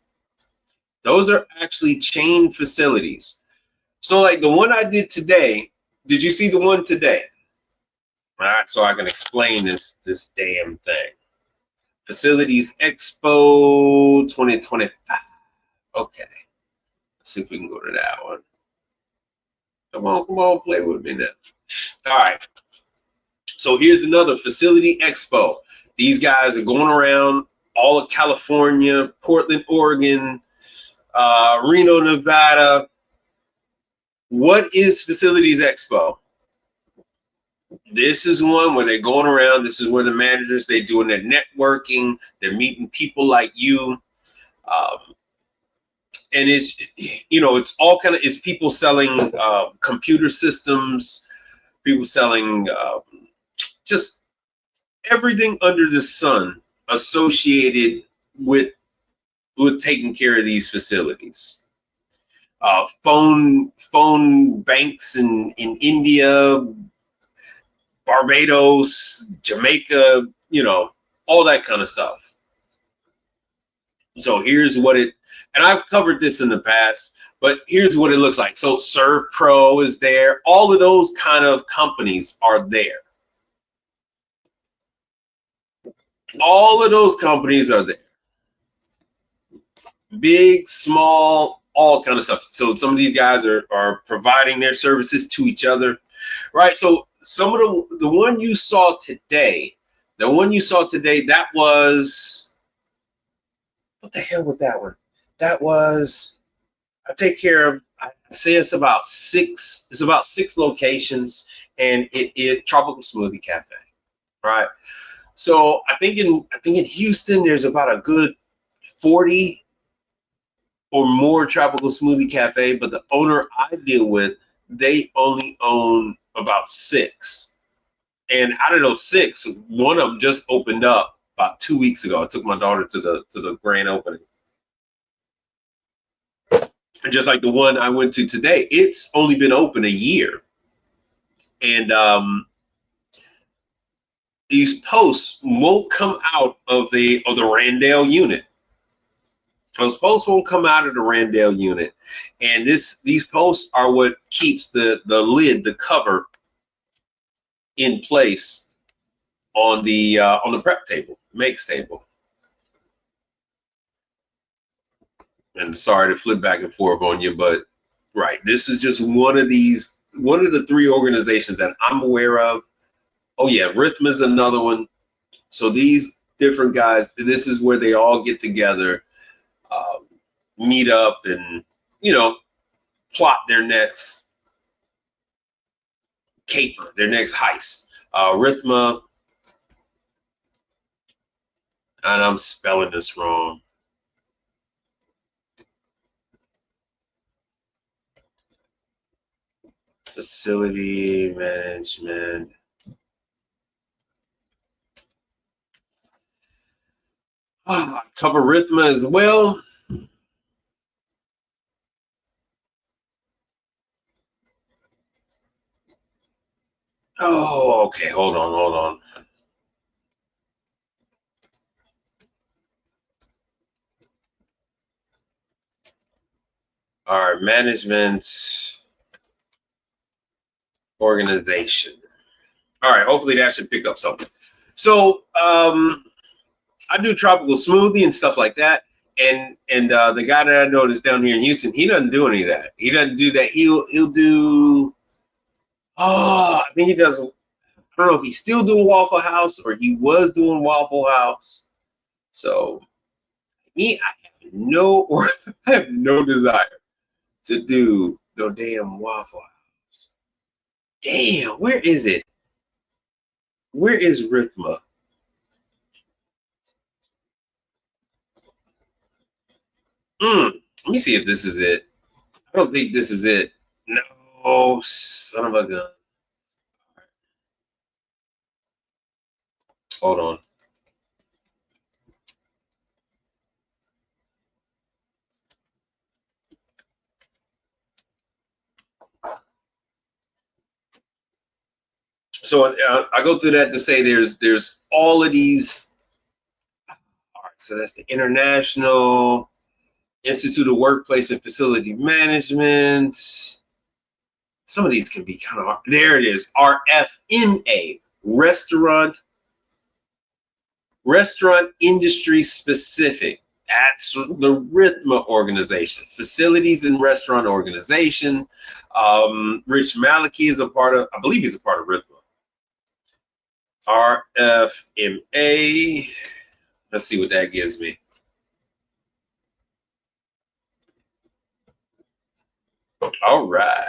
Those are actually chain facilities. So like the one I did today, did you see the one today? All right, so I can explain this damn thing. Facilities Expo 2025. Okay, let's see if we can go to that one. Come on, play with me now. All right. So here's another Facility Expo. These guys are going around all of California, Portland, Oregon, Reno, Nevada. What is Facilities Expo? This is one where they're going around. This is where the managers, they're doing their networking. They're meeting people like you. And it's, you know, it's all kind of, it's people selling computer systems, people selling just everything under the sun associated with taking care of these facilities. Phone banks in India, Barbados, Jamaica, you know, all that kind of stuff. So here's what it, and I've covered this in the past, but here's what it looks like. So ServPro is there. All of those kind of companies are there. All of those companies are there. Big, small, all kind of stuff. So some of these guys are providing their services to each other, right? So some of the one you saw today, that was, what the hell was that one? That was, I take care of, I say it's about six locations, and it is Tropical Smoothie Cafe, right? So I think in Houston there's about a good 40 or more Tropical Smoothie Cafe, but the owner I deal with, they only own about 6. And out of those 6, one of them just opened up about 2 weeks ago. I took my daughter to the grand opening. And just like the one I went to today, it's only been open a year. And these posts won't come out of the Randale unit. Those posts won't come out of the Randale unit. And these posts are what keeps the lid, the cover, in place on the prep table, makes table. And sorry to flip back and forth on you, but right, this is just one of the 3 organizations that I'm aware of. Oh yeah, Rhythm is another one. So these different guys, this is where they all get together, meet up, and, you know, plot their next caper, their next heist. Rhythma, and I'm spelling this wrong. Facility management. Cover Rhythma as well. Oh, okay. Hold on. Our management organization. All right. Hopefully that should pick up something. So I do Tropical Smoothie and stuff like that. And the guy that I noticed down here in Houston, he doesn't do any of that. He doesn't do that. He'll do. Oh, I think he does. I don't know if he's still doing Waffle House or he was doing Waffle House. So me, I have no desire to do no damn Waffle House. Damn, where is it? Where is Rhythma? Let me see if this is it. I don't think this is it. No, son of a gun. Hold on. So I go through that to say there's all of these. All right, so that's the International Institute of Workplace and Facility Management. Some of these can be kind of hard. There it is. RFNA, Restaurant Industry Specific That's the RITHMA organization, Facilities and Restaurant Organization. Rich Maliki is a part of, I believe he's a part of RITHMA. RFMA. Let's see what that gives me. All right.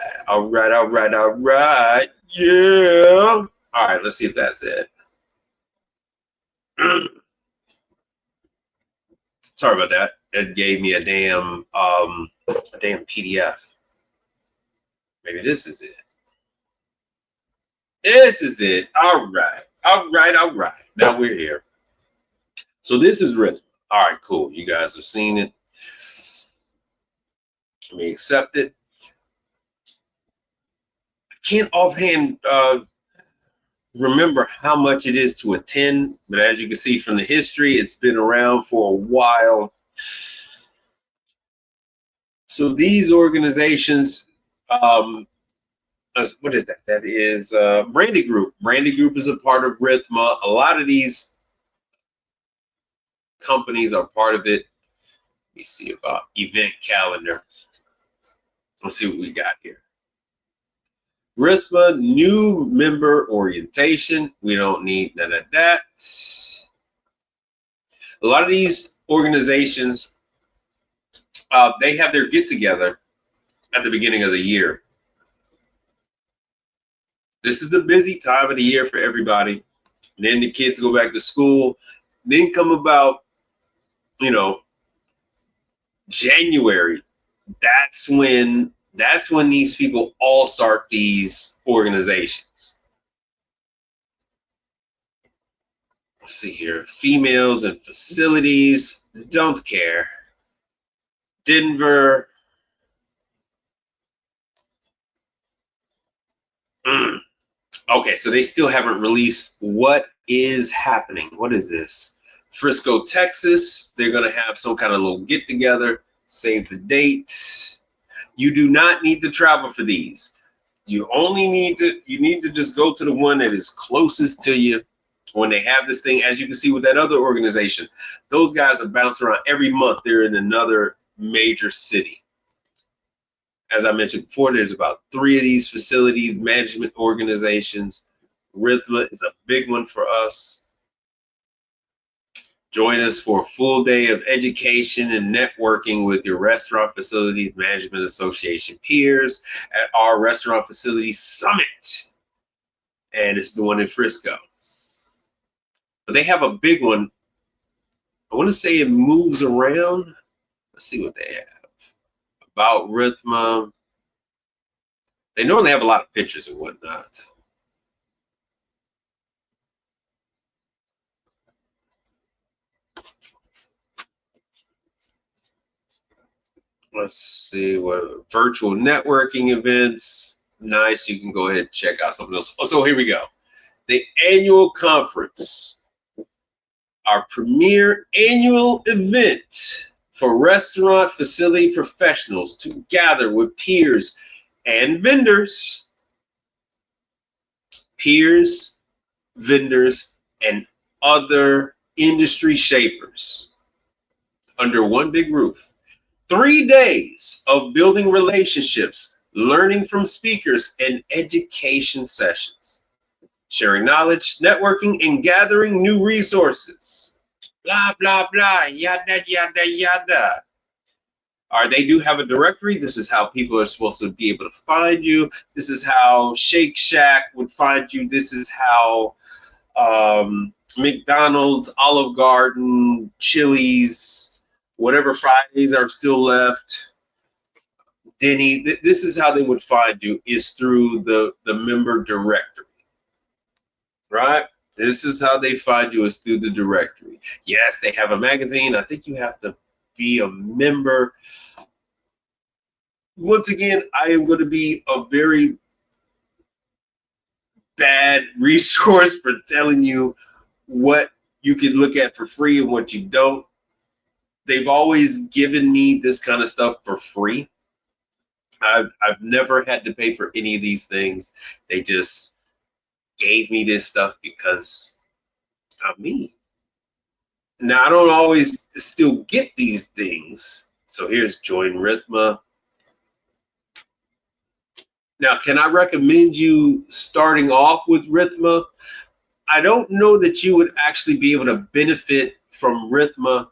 Yeah. All right, let's see if that's it. Sorry about that. It gave me a damn PDF. Maybe this is it. This is it. All right. Now we're here. So this is RITHMA. All right, cool. You guys have seen it. Let me accept it. I can't offhand remember how much it is to attend, but as you can see from the history, it's been around for a while. So these organizations, what is that? That is Brandy Group. Brandy Group is a part of RITHMA. A lot of these companies are part of it. Let me see about event calendar. Let's see what we got here. RITHMA, new member orientation. We don't need none of that. A lot of these organizations, they have their get-together at the beginning of the year. This is the busy time of the year for everybody. And then the kids go back to school. Then come about, January. That's when these people all start these organizations. Let's see here. Females and facilities. Don't care. Denver. Okay, so they still haven't released what is happening. What is this? Frisco, Texas. They're going to have some kind of little get together. Save the date. You do not need to travel for these. You need to just go to the one that is closest to you when they have this thing. As you can see with that other organization, those guys are bouncing around every month. They're in another major city. As I mentioned before, there's about 3 of these facilities management organizations. RITHMA is a big one for us. Join us for a full day of education and networking with your Restaurant Facilities Management Association peers at our Restaurant Facilities Summit. And it's the one in Frisco. But they have a big one. I want to say it moves around. Let's see what they have. About RITHMA. They normally have a lot of pictures and whatnot. Let's see what virtual networking events. Nice. You can go ahead and check out something else. Oh, so here we go. The annual conference, our premier annual event for restaurant facility professionals to gather with peers and vendors. Peers, vendors, and other industry shapers under one big roof. 3 days of building relationships, learning from speakers, and education sessions. Sharing knowledge, networking, and gathering new resources. Blah, blah, blah, yada, yada, yada. All right, they do have a directory. This is how people are supposed to be able to find you. This is how Shake Shack would find you. This is how McDonald's, Olive Garden, Chili's, whatever Fridays are still left, Denny, this is how they would find you, is through the member directory, right? This is how they find you, is through the directory. Yes, they have a magazine. I think you have to be a member. Once again, I am going to be a very bad resource for telling you what you can look at for free and what you don't. They've always given me this kind of stuff for free. I've never had to pay for any of these things. They just gave me this stuff because of me. Now, I don't always still get these things. So here's join Rithma. Now, can I recommend you starting off with Rithma? I don't know that you would actually be able to benefit from Rithma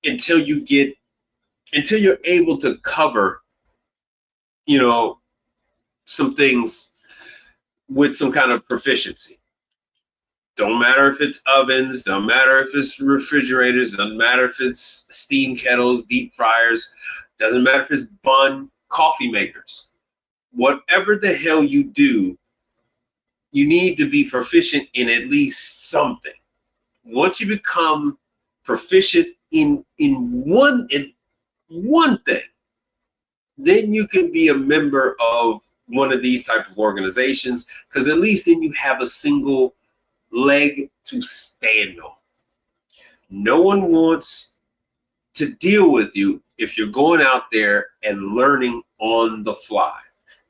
until you're able to cover, some things with some kind of proficiency. Don't matter if it's ovens, don't matter if it's refrigerators, doesn't matter if it's steam kettles, deep fryers, doesn't matter if it's bun, coffee makers. Whatever the hell you do, you need to be proficient in at least something. Once you become proficient in one thing, then you can be a member of one of these type of organizations, because at least then you have a single leg to stand on. No one wants to deal with you if you're going out there and learning on the fly.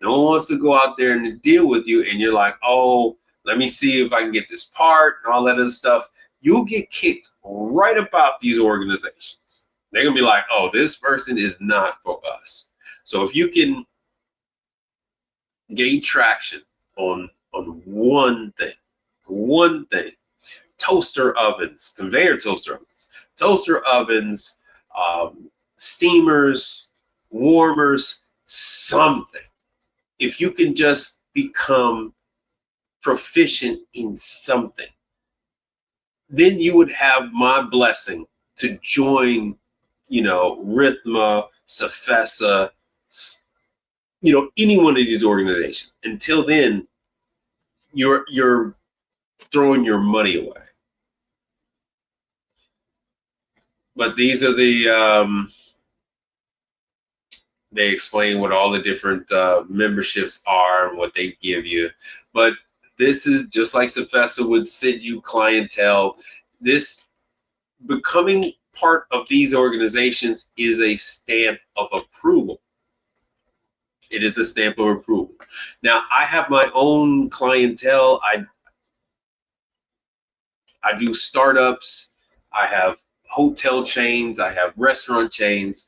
No one wants to go out there and deal with you and you're like, oh, let me see if I can get this part and all that other stuff. You'll get kicked right about these organizations. They're gonna be like, oh, this person is not for us. So if you can gain traction on one thing, toaster ovens, conveyor toaster ovens, steamers, warmers, something. If you can just become proficient in something, then you would have my blessing to join, Rithma, Safesa, any one of these organizations. Until then, you're throwing your money away. But these are the they explain what all the different memberships are and what they give you. But this is just like Safesa would send you clientele. This becoming part of these organizations is a stamp of approval. It is a stamp of approval. Now, I have my own clientele. I do startups. I have hotel chains. I have restaurant chains.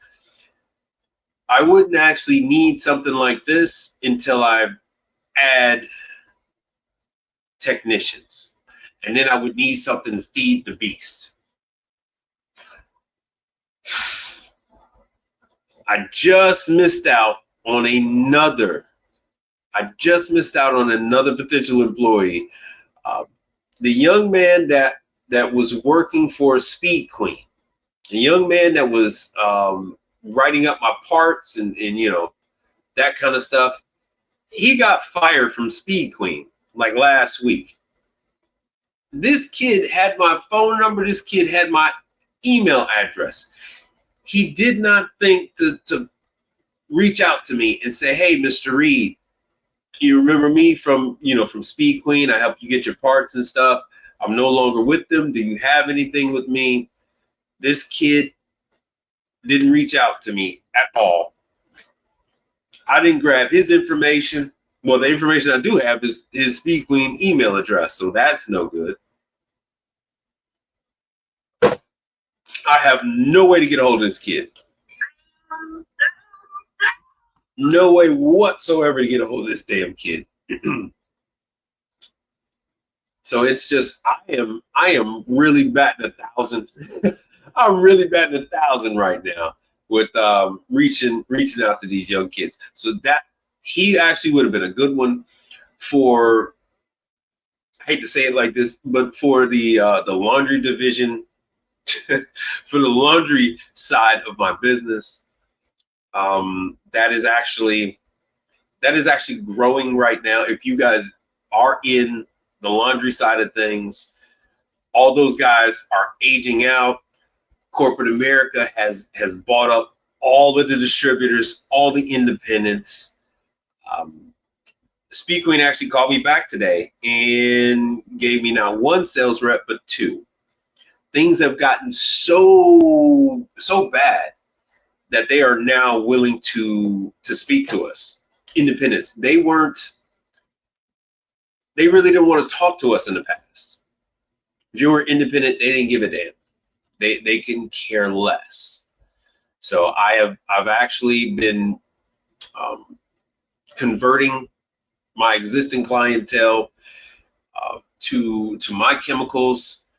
I wouldn't actually need something like this until I add technicians. And then I would need something to feed the beast. I just missed out on another potential employee. The young man that was working for Speed Queen, the young man that was writing up my parts and that kind of stuff, he got fired from Speed Queen like last week. This kid had my phone number. This kid had my email address. He did not think to reach out to me and say, hey, Mr. Reed, you remember me from Speed Queen? I helped you get your parts and stuff. I'm no longer with them. Do you have anything with me? This kid didn't reach out to me at all. I didn't grab his information. Well, the information I do have is his Speed Queen email address, so that's no good. I have no way to get a hold of this kid. No way whatsoever to get a hold of this damn kid. So it's just I am really batting 1,000. I'm really batting 1,000 right now with reaching out to these young kids. So that he actually would have been a good one for, I hate to say it like this, but for the laundry division, for the laundry side of my business. That is actually growing right now. If you guys are in the laundry side of things, all those guys are aging out. Corporate America has bought up all of the distributors, all the independents. Speed Queen actually called me back today and gave me not one sales rep, but 2. Things have gotten so bad that they are now willing to speak to us. Independents. They really didn't want to talk to us in the past. If you were independent, they didn't give a damn. They can care less. So I've actually been converting my existing clientele to my chemicals.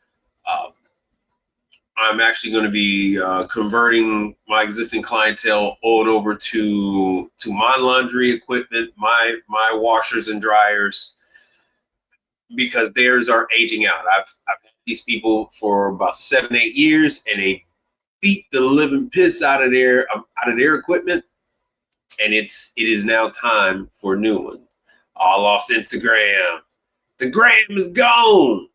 I'm actually going to be converting my existing clientele on over to my laundry equipment, my washers and dryers, because theirs are aging out. I've had these people for about 7-8 years, and they beat the living piss out of their equipment, and it is now time for a new one. I lost Instagram. The gram is gone.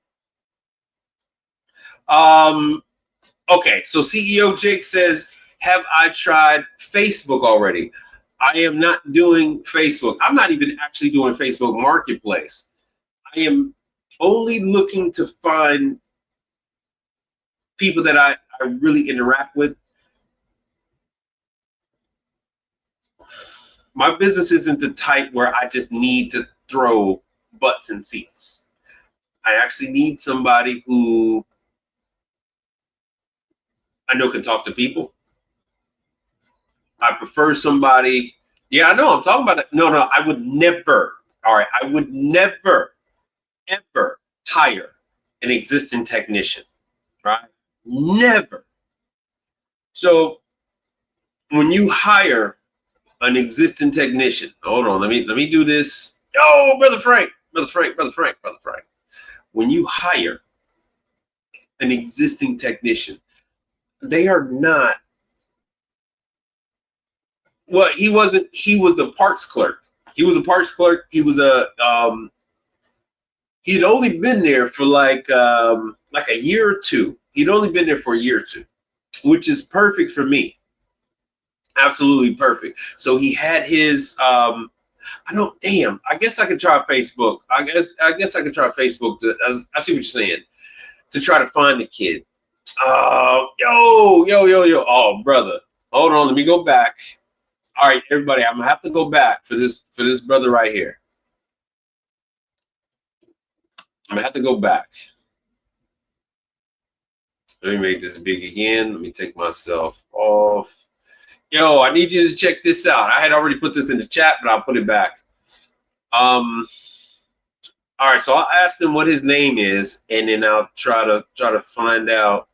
Okay, so CEO Jake says, have I tried Facebook already? I am not doing Facebook. I'm not even actually doing Facebook Marketplace. I am only looking to find people that I really interact with. My business isn't the type where I just need to throw butts in seats. I actually need somebody who I know can talk to people. I prefer somebody. Yeah, I know I'm talking about it. No, I would never. All right, I would never, ever hire an existing technician, right? Never. So when you hire an existing technician, hold on, let me do this. Oh, Brother Frank. When you hire an existing technician, they are not. Well, he was the parts clerk. He was a parts clerk. He was he'd only been there for like a year or two. He'd only been there for a year or two, which is perfect for me. Absolutely perfect. So he had his I guess I could try Facebook. I guess I could try Facebook I see what you're saying, to try to find the kid. Yo. Oh, brother. Hold on, let me go back. All right, everybody, I'm gonna have to go back for this brother right here. I'm gonna have to go back. Let me make this big again. Let me take myself off. Yo, I need you to check this out. I had already put this in the chat, but I'll put it back. All right, so I'll ask him what his name is, and then I'll try to find out.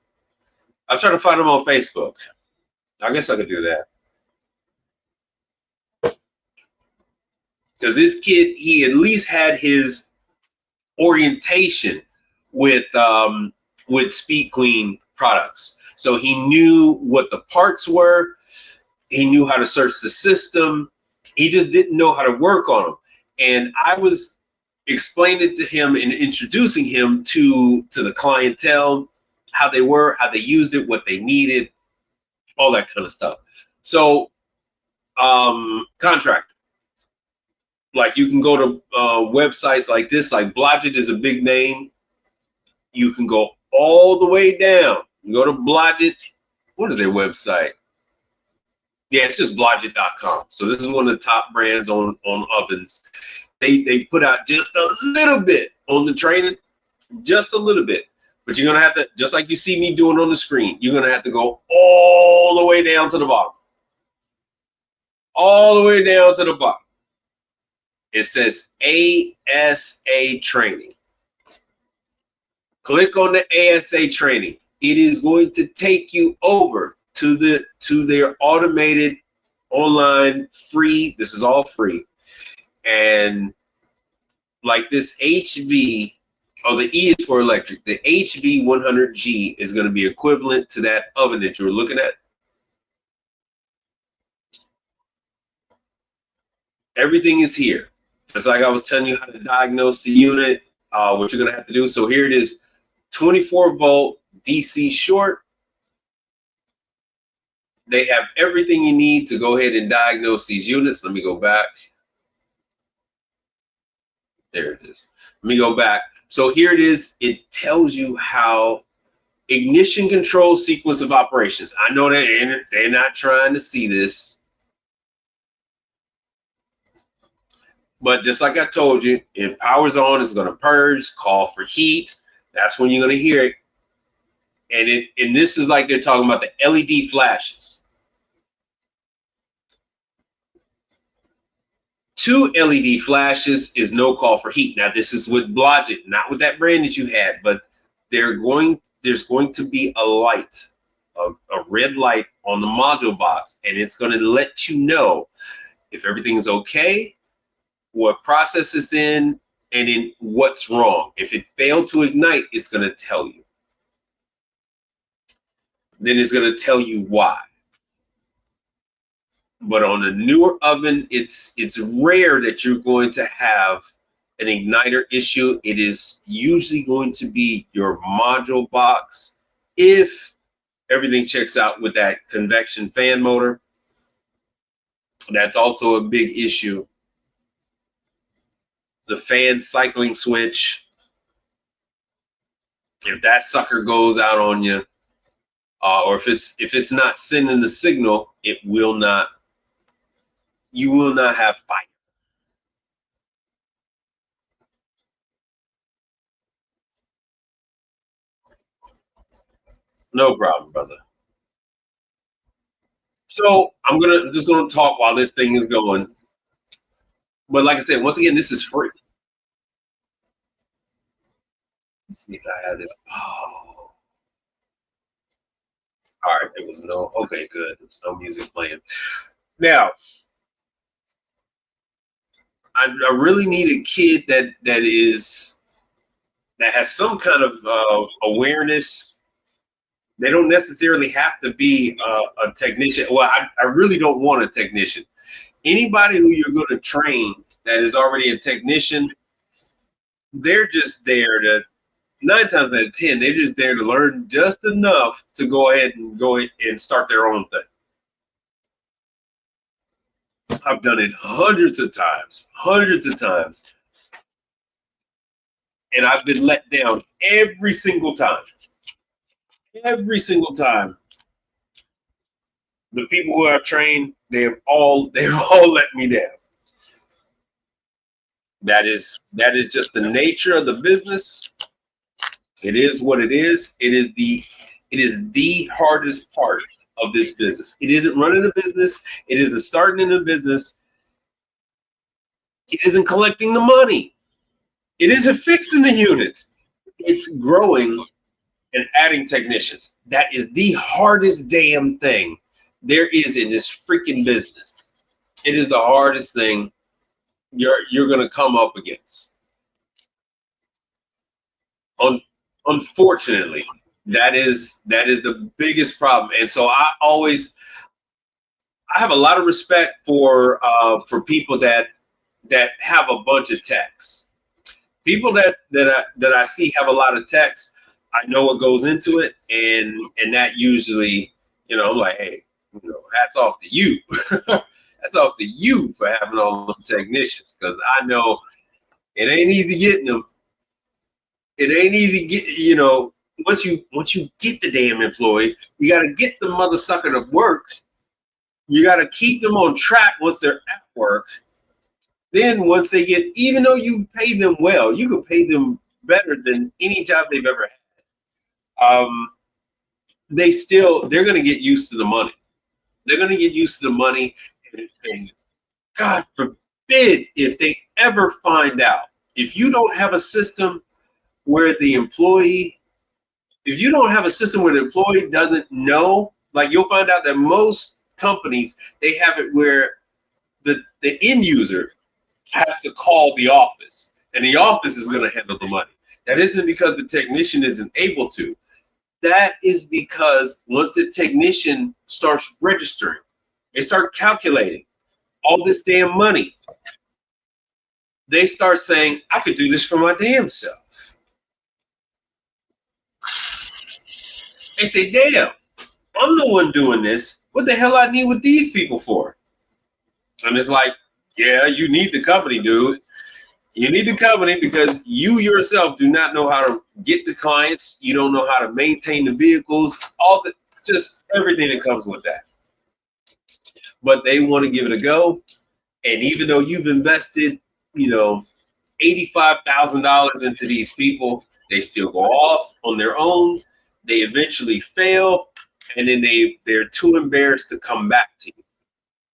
I'll try to find him on Facebook. I guess I could do that. Because this kid, he at least had his orientation with Speed Queen products. So he knew what the parts were. He knew how to search the system. He just didn't know how to work on them. And I was explaining to him and introducing him to the clientele, how they were, how they used it, what they needed, all that kind of stuff. So contractor. Like, you can go to websites like this, like Blodgett is a big name. You can go all the way down. You go to Blodgett. What is their website? Yeah, it's just Blodgett.com. So this is one of the top brands on ovens. They put out just a little bit on the training, just a little bit. But you're gonna have to, just like you see me doing on the screen, you're gonna have to go all the way down to the bottom. All the way down to the bottom. It says ASA training. Click on the ASA training. It is going to take you over to their automated online free. This is all free. And like this HV, the E is for electric. The HV100G is going to be equivalent to that oven that you were looking at. Everything is here. Just like I was telling you how to diagnose the unit, what you're going to have to do. So here it is, 24 volt DC short. They have everything you need to go ahead and diagnose these units. Let me go back. There it is. Let me go back. So here it is. It tells you how ignition control sequence of operations. I know that they're not trying to see this. But just like I told you, if power's on, it's going to purge, call for heat. That's when you're going to hear it. And this is like they're talking about the LED flashes. 2 LED flashes is no call for heat. Now, this is with Blodgett, not with that brand that you had, but there's going to be a light, a red light on the module box, and it's going to let you know if everything's okay, what process it's in, and in what's wrong. If it failed to ignite, it's going to tell you. Then it's going to tell you why. But on a newer oven, it's rare that you're going to have an igniter issue. It is usually going to be your module box if everything checks out with that convection fan motor. That's also a big issue. The fan cycling switch, if that sucker goes out on you, or if it's not sending the signal, it will not. You will not have fire. No problem, brother. So I'm just gonna talk while this thing is going. But like I said, once again, this is free. Let's see if I have this. Oh. All right, there was no, okay, good. There's no music playing. Now, I really need a kid that has some kind of awareness. They don't necessarily have to be a technician. Well, I really don't want a technician. Anybody who you're going to train that is already a technician, they're just there to, 9 times out of 10, they're just there to learn just enough to go ahead and start their own thing. I've done it hundreds of times, and I've been let down every single time. Every single time. The people who I've trained, they've all let me down. That is just the nature of the business. It is what it is. It is the hardest part of this business. It isn't running a business. It isn't starting in a business. It isn't collecting the money. It isn't fixing the units. It's growing and adding technicians. That is the hardest damn thing there is in this freaking business. It is the hardest thing you're going to come up against. Unfortunately, that is the biggest problem. And so I have a lot of respect for people that have a bunch of techs. People that I see have a lot of techs. I know what goes into it, and that usually, I'm like, hey, hats off to you. That's off to you for having all them technicians, because I know it ain't easy getting them. It ain't easy once you get the damn employee, you got to get the mother sucker to work. You got to keep them on track once they're at work. Then once they get, even though you pay them well, you can pay them better than any job they've ever had. They're going to get used to the money. They're going to get used to the money, and God forbid if they ever find out, if you don't have a system where the employee doesn't know, like you'll find out that most companies, they have it where the end user has to call the office, and the office is going to handle the money. That isn't because the technician isn't able to. That is because once the technician starts registering, they start calculating all this damn money, they start saying, I could do this for my damn self. They say, damn, I'm the one doing this. What the hell I need with these people for? And it's like, yeah, you need the company, dude. You need the company because you yourself do not know how to get the clients. You don't know how to maintain the vehicles, just everything that comes with that. But they want to give it a go. And even though you've invested, $85,000 into these people, They still go off on their own. They eventually fail, and then they're too embarrassed to come back to you.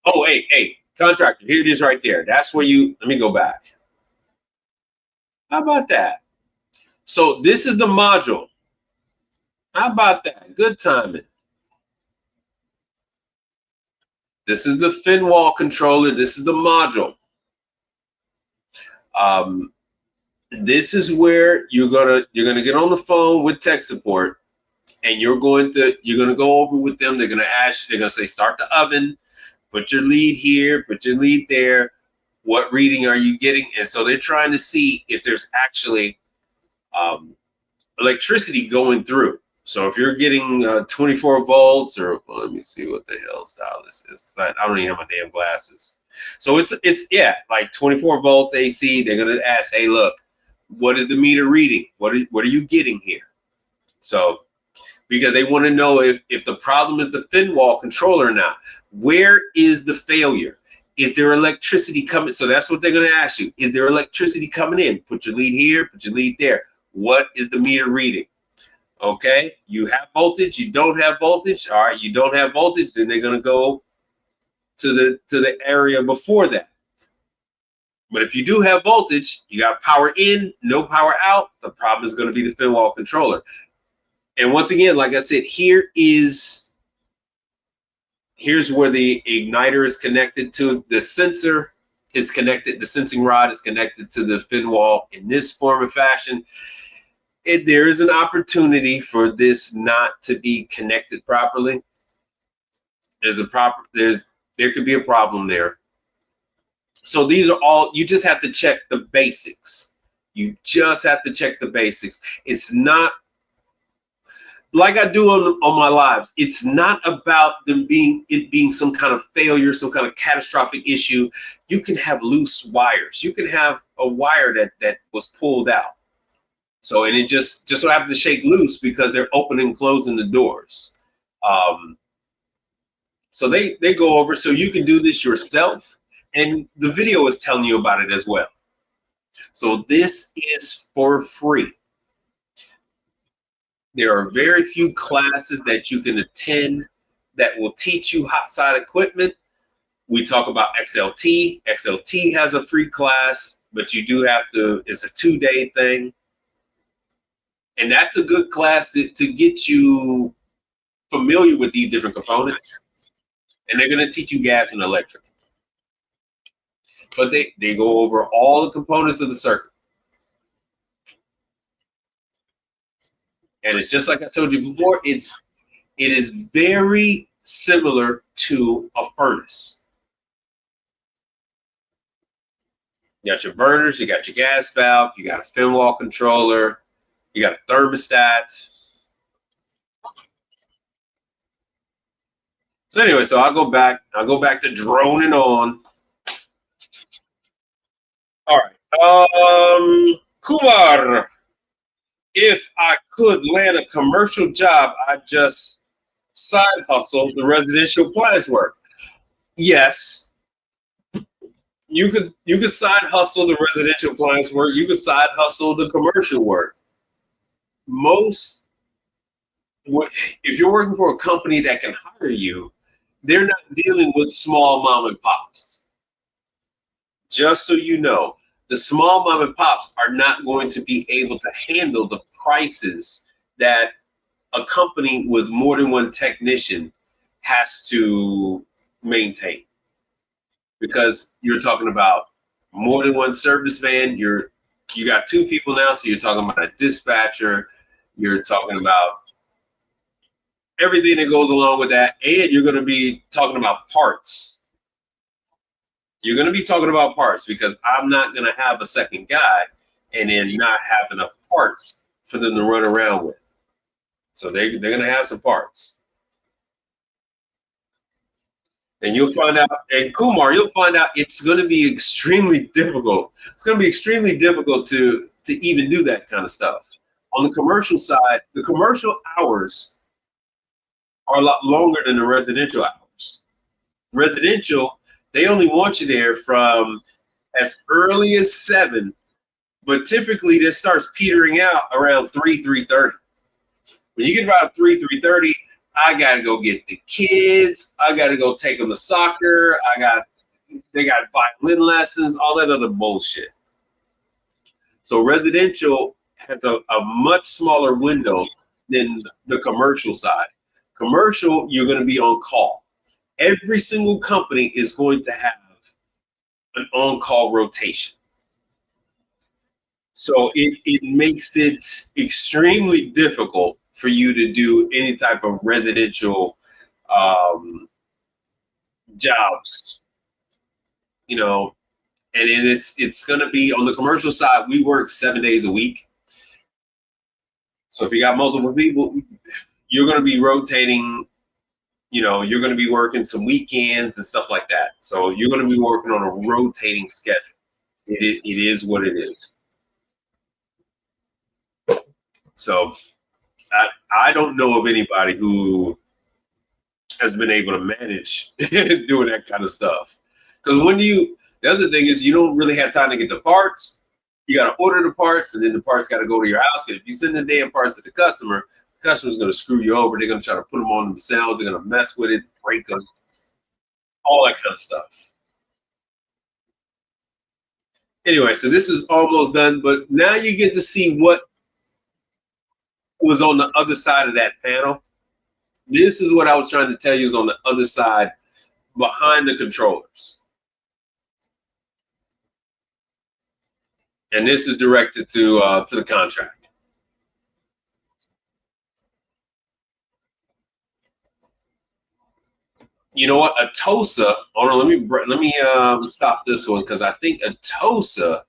Oh, hey, contractor, here it is right there. That's where let me go back. How about that? So this is the module. How about that? Good timing. This is the Finwall controller. This is the module. This is where you're gonna get on the phone with tech support, and you're gonna go over with them. They're gonna ask you. They're gonna say, start the oven, put your lead here, put your lead there. What reading are you getting? And so they're trying to see if there's actually electricity going through. So if you're getting 24 volts, or well, let me see what the hell style this is. I don't even have my damn glasses. So it's like 24 volts AC. They're gonna ask, hey, look, what is the meter reading? What are you getting here? So because they want to know if the problem is the Finwall controller or not. Where is the failure? Is there electricity coming? So that's what they're going to ask you. Is there electricity coming in? Put your lead here, put your lead there. What is the meter reading? Okay, you have voltage, you don't have voltage. All right, you don't have voltage, then they're going to go to the area before that. But if you do have voltage, you got power in, no power out, the problem is going to be the Finwall controller. And once again, like I said, here's where the igniter is connected to the sensor is connected. The sensing rod is connected to the Finwall in this form of fashion. There is an opportunity for this not to be connected properly. There could be a problem there. So these are all, you just have to check the basics. You just have to check the basics. It's not like I do on my lives. It's not about it being some kind of failure, some kind of catastrophic issue. You can have loose wires. You can have a wire that was pulled out. So, and it just so happens to shake loose because they're opening and closing the doors. So they go over, so you can do this yourself. And the video is telling you about it as well. So this is for free. There are very few classes that you can attend that will teach you hot side equipment. We talk about XLT. XLT has a free class, but you do have to, it's a 2-day thing. And that's a good class to get you familiar with these different components. And they're going to teach you gas and electric. But they go over all the components of the circuit. And it's just like I told you before, it is very similar to a furnace. You got your burners, you got your gas valve, you got a Finwall controller, you got a thermostat. So anyway, so I'll go back to droning on. All right. Kumar, if I could land a commercial job, I'd just side hustle the residential appliance work. Yes. You could side hustle the residential appliance work. You could side hustle the commercial work. If you're working for a company that can hire you, they're not dealing with small mom and pops. Just so you know, the small mom and pops are not going to be able to handle the prices that a company with more than one technician has to maintain. Because you're talking about more than one service van, you got 2 people now, so you're talking about a dispatcher, you're talking about everything that goes along with that, and you're going to be talking about parts. You're going to be talking about parts because I'm not going to have a second guy and then not have enough parts for them to run around with. So they're going to have some parts. And you'll find out, and Kumar, you'll find out it's going to be extremely difficult. It's going to be extremely difficult to even do that kind of stuff. On the commercial side, the commercial hours are a lot longer than the residential hours. Residential, they only want you there from as early as 7 But typically this starts petering out around 3:30. When you get about 3:30, I gotta go get the kids. I gotta go take them to soccer. They got violin lessons, all that other bullshit. So residential has a much smaller window than the commercial side. Commercial, you're going to be on call. Every single company is going to have an on-call rotation. So it makes it extremely difficult for you to do any type of residential jobs, you know, and it's going to be on the commercial side. We work 7 days a week. So if you got multiple people, you're going to be rotating, you know, you're going to be working some weekends and stuff like that. So you're going to be working on a rotating schedule. It is what it is. So I don't know of anybody who has been able to manage doing that kind of stuff. Because the other thing is you don't really have time to get the parts. You got to order the parts, and then the parts got to go to your house. And if you send the damn parts to the customer's going to screw you over. They're going to try to put them on themselves. They're going to mess with it, break them, all that kind of stuff. Anyway, so this is almost done, but now you get to see what was on the other side of that panel. This is what I was trying to tell you is on the other side, behind the controllers. And this is directed to the contract. You know what? Atosa. Hold on. Let me stop this one because I think Atosa.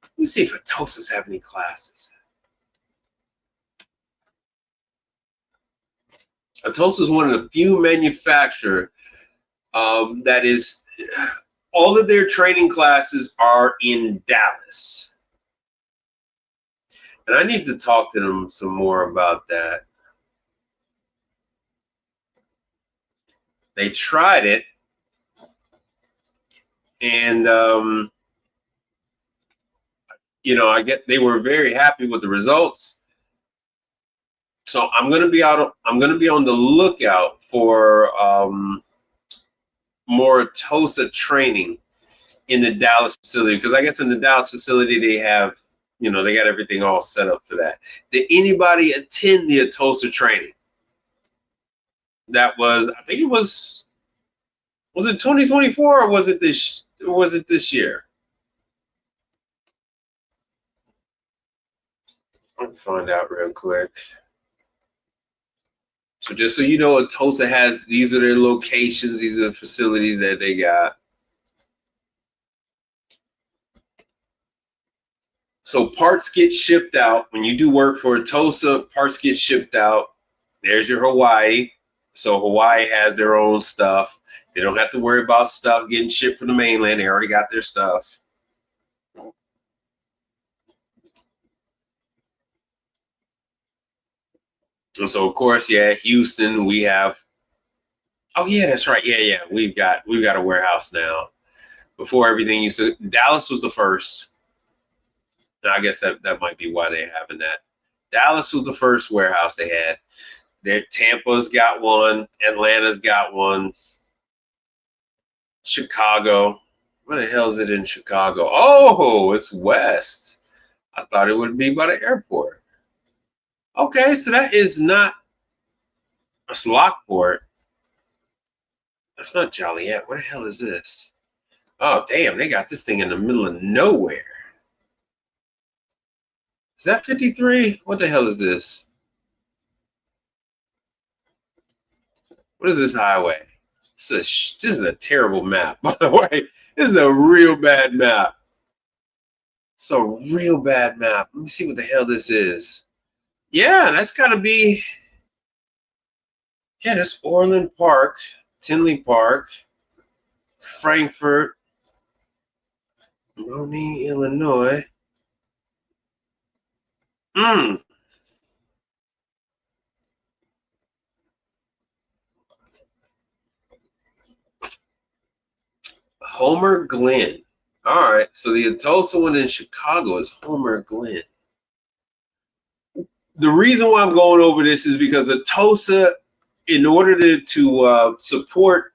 Let me see if Atosa's have any classes. Atosa is one of the few manufacturers that is. All of their training classes are in Dallas. And I need to talk to them some more about that. They tried it. And, you know, I get they were very happy with the results. So I'm going to be on the lookout for more Atosa training in the Dallas facility, because I guess in the Dallas facility they have, you know, they got everything all set up for that. Did anybody attend the Atosa training? That was, I think it was it 2024 or was it this year? I'll find out real quick. So just so you know, Atosa has, these are their locations, these are the facilities that they got. So parts get shipped out. When you do work for Atosa, parts get shipped out. There's your Hawaii. So Hawaii has their own stuff. They don't have to worry about stuff getting shipped from the mainland. They already got their stuff. And so of course, yeah, Houston, we have, oh yeah, that's right. Yeah. We've got a warehouse now. Before everything used to, Dallas was the first. I guess that might be why they're having that. Dallas was the first warehouse they had. Tampa's got one. Atlanta's got one. Chicago. Where the hell is it in Chicago? Oh, it's west. I thought it would be by the airport. Okay, so that is not. That's Lockport. That's not Joliet. Where the hell is this? Oh, damn, they got this thing in the middle of nowhere. Is that 53? What the hell is this? What is this highway? This is a terrible map, by the way. This is a real bad map. It's a real bad map. Let me see what the hell this is. Yeah, that's got to be. Yeah, that's Orland Park, Tinley Park, Frankfort, Moni, Illinois. Homer Glen. All right, so the Atosa one in Chicago is Homer Glen. The reason why I'm going over this is because Atosa, in order to support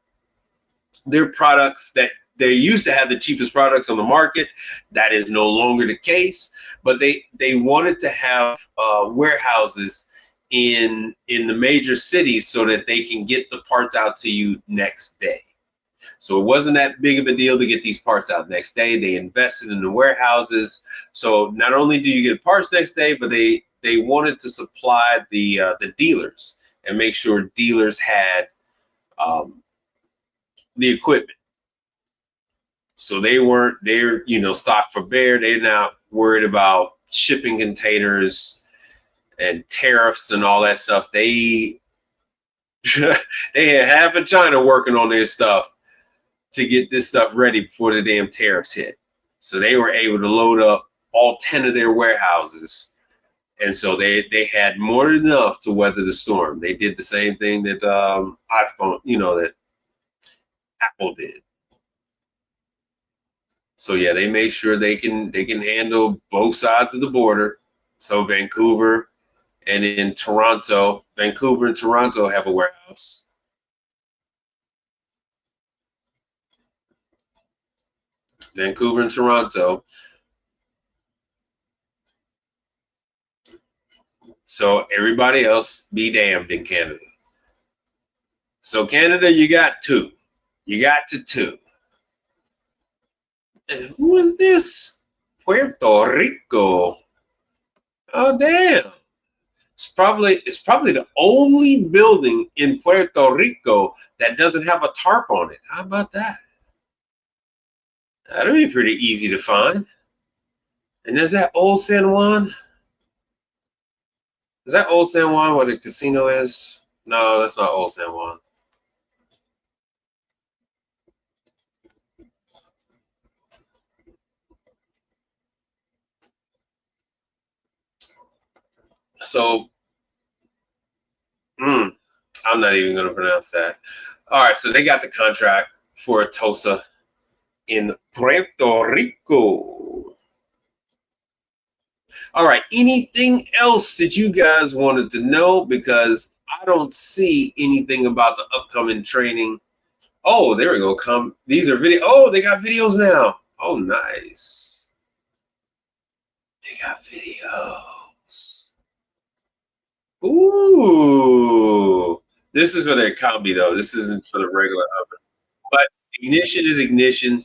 their products that they used to have the cheapest products on the market, that is no longer the case. But they wanted to have warehouses in the major cities so that they can get the parts out to you next day. So it wasn't that big of a deal to get these parts out next day. They invested in the warehouses. So not only do you get parts next day, but they wanted to supply the dealers and make sure dealers had the equipment. So they're stocked for bear. They're not worried about shipping containers and tariffs and all that stuff. They had half of China working on their stuff to get this stuff ready before the damn tariffs hit. So they were able to load up all 10 of their warehouses. And so they had more than enough to weather the storm. They did the same thing that iPhone, that Apple did. So yeah, they made sure they can handle both sides of the border. So Vancouver and in Toronto, Vancouver and Toronto have a warehouse. Vancouver and Toronto. So everybody else be damned in Canada. So Canada, you got two. You got two. And who is this? Puerto Rico. Oh damn. It's probably the only building in Puerto Rico that doesn't have a tarp on it. How about that? That'll be pretty easy to find. And there's that old San Juan. Is that old San Juan where the casino is? No, that's not old San Juan. So, I'm not even going to pronounce that. All right, so they got the contract for Atosa in Puerto Rico. All right, anything else that you guys wanted to know? Because I don't see anything about the upcoming training. Oh, there we go. These are video. Oh, they got videos now. Oh, nice. They got videos. Ooh. This is for their combi, though. This isn't for the regular oven. But ignition is ignition.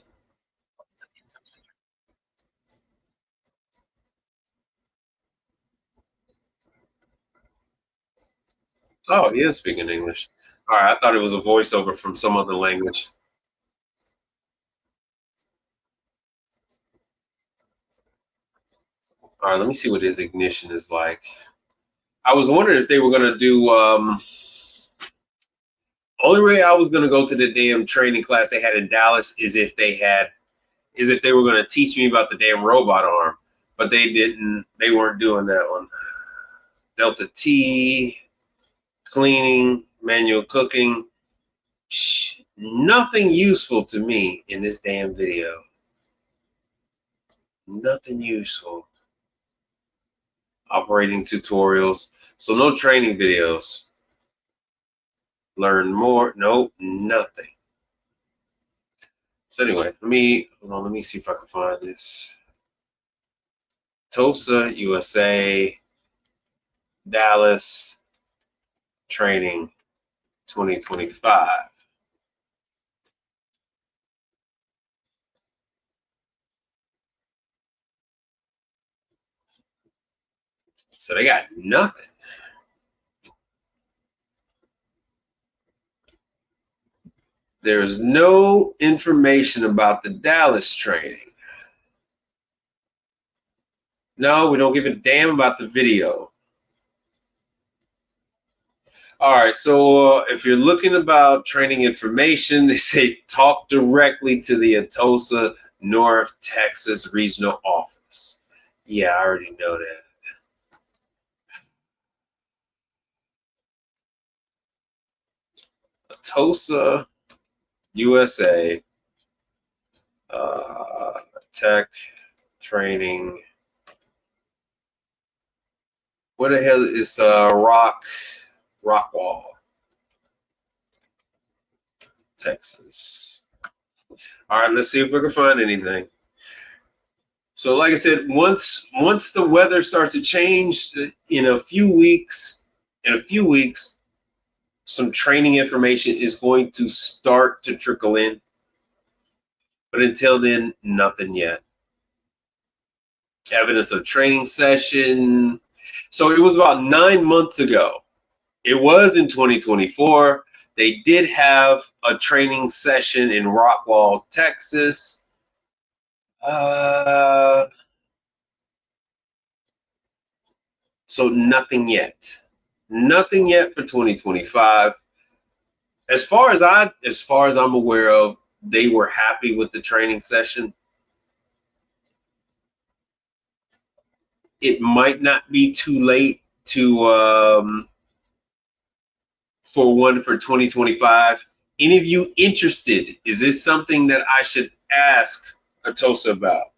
Oh, he is speaking English. All right, I thought it was a voiceover from some other language. All right, let me see what his ignition is like. I was wondering if they were going to do only way I was going to go to the damn training class they had in Dallas is if they were going to teach me about the damn robot arm, but they didn't. They weren't doing that one. Delta T, cleaning, manual cooking. Nothing useful to me in this damn video. Nothing useful. Operating tutorials. So no training videos. Learn more. Nope, nothing. So anyway, let me see if I can find this. Atosa, USA, Dallas, training 2025. So they got nothing. There's no information about the Dallas training. No, we don't give a damn about the video. All right, so if you're looking about training information, they say talk directly to the Atosa North Texas Regional Office. Yeah, I already know that. Atosa, USA, tech training. What the hell is Rockwall, Texas? All right, let's see if we can find anything. So, like I said, once the weather starts to change in a few weeks, some training information is going to start to trickle in. But until then, nothing yet. Evidence of training session. So it was about 9 months ago. It was in 2024. They did have a training session in Rockwall, Texas. So nothing yet. Nothing yet for 2025. As far as I'm aware of, they were happy with the training session. It might not be too late to for one for 2025. Any of you interested? Is this something that I should ask Atosa about?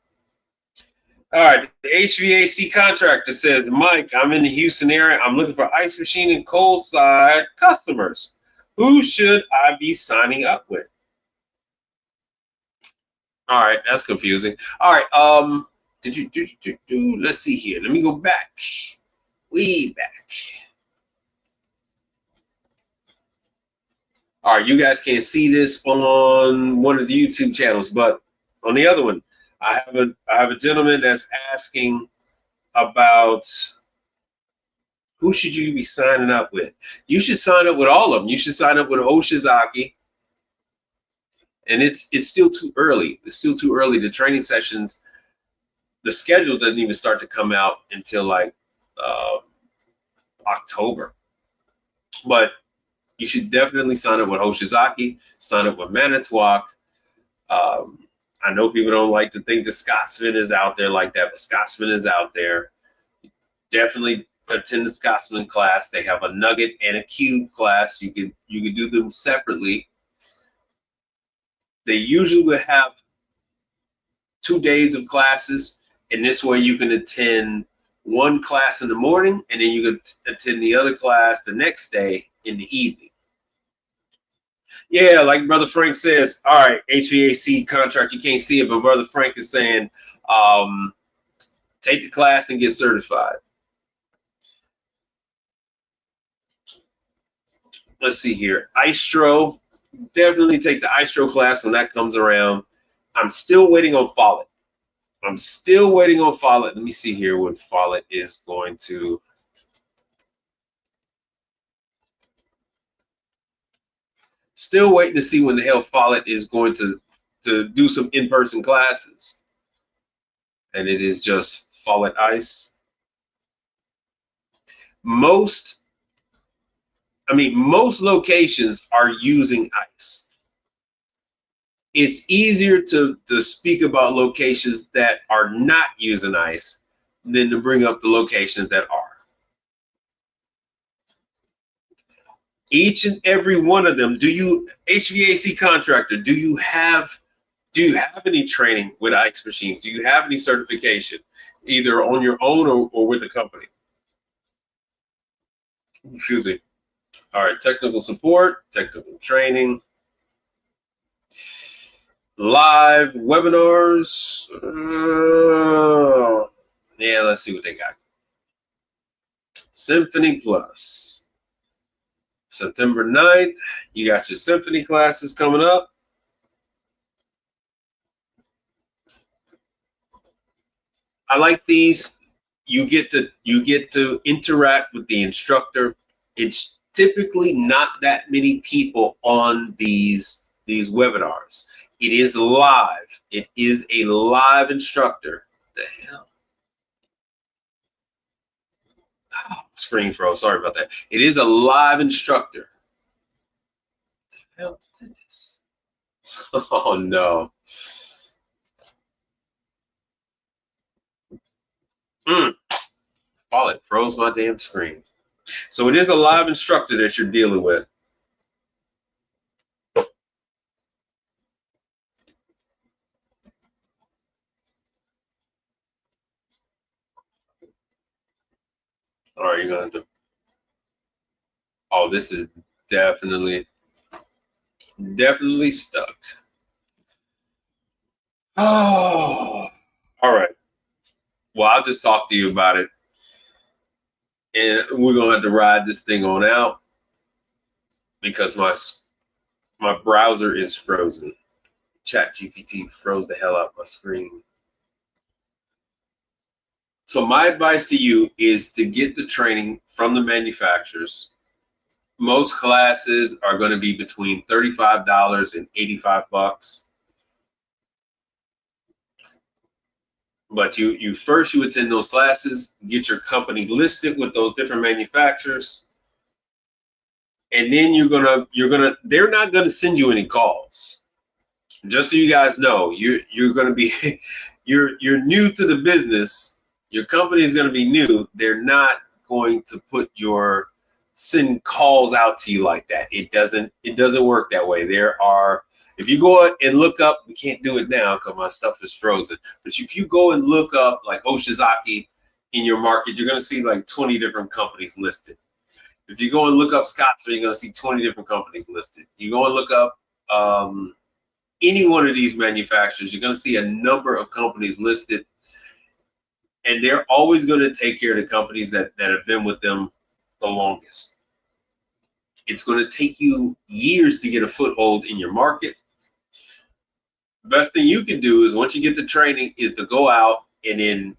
All right, the HVAC contractor says, Mike, I'm in the Houston area. I'm looking for ice machine and cold side customers. Who should I be signing up with? All right, that's confusing. All right, let's see here. Let me go back, way back. All right, you guys can't see this on one of the YouTube channels, but on the other one, I have a gentleman that's asking about who should you be signing up with. You should sign up with all of them. You should sign up with Oshizaki. And it's still too early. It's still too early. The training sessions, the schedule doesn't even start to come out until like October. But you should definitely sign up with Oshizaki, sign up with Manitowoc. I know people don't like to think that Scotsman is out there like that, but Scotsman is out there. Definitely attend the Scotsman class. They have a nugget and a cube class. You can do them separately. They usually will have 2 days of classes, and this way you can attend one class in the morning, and then you can attend the other class the next day in the evening. Yeah, like Brother Frank says, all right, HVAC contract, you can't see it, but Brother Frank is saying, take the class and get certified. Let's see here. Istro, definitely take the Istro class when that comes around. I'm still waiting on Follett. Let me see here when Follett is going to. Still waiting to see when the hell Follett is going to do some in-person classes. And it is just Follett Ice. Most locations are using ice. It's easier to speak about locations that are not using ice than to bring up the locations that are. Each and every one of them, HVAC contractor, do you have any training with ice machines? Do you have any certification, either on your own or with the company? Excuse me. All right, technical support, technical training, live webinars. Yeah, let's see what they got. Symphony Plus. September 9th, you got your symphony classes coming up. I like these. You get to interact with the instructor. It's typically not that many people on these webinars. It is live. It is a live instructor. What the hell? Oh, screen froze. Sorry about that. It is a live instructor. What the hell is this? Oh no. Follett froze my damn screen. So it is a live instructor that you're dealing with. All right, you're gonna have to. Oh, this is definitely stuck. Oh, all right. Well, I'll just talk to you about it, and we're gonna have to ride this thing on out because my browser is frozen. ChatGPT froze the hell out of my screen. So my advice to you is to get the training from the manufacturers. Most classes are going to be between $35 and $85. But you first attend those classes, get your company listed with those different manufacturers, and then they're not gonna send you any calls. Just so you guys know, you're gonna be you're new to the business. Your company is gonna be new. They're not going to send calls out to you like that. It doesn't work that way. If you go and look up, we can't do it now because my stuff is frozen. But if you go and look up like Oshizaki in your market, you're gonna see like 20 different companies listed. If you go and look up Scotsman, you're gonna see 20 different companies listed. You go and look up any one of these manufacturers, you're gonna see a number of companies listed, and they're always gonna take care of the companies that have been with them the longest. It's gonna take you years to get a foothold in your market. The best thing you can do is once you get the training is to go out and then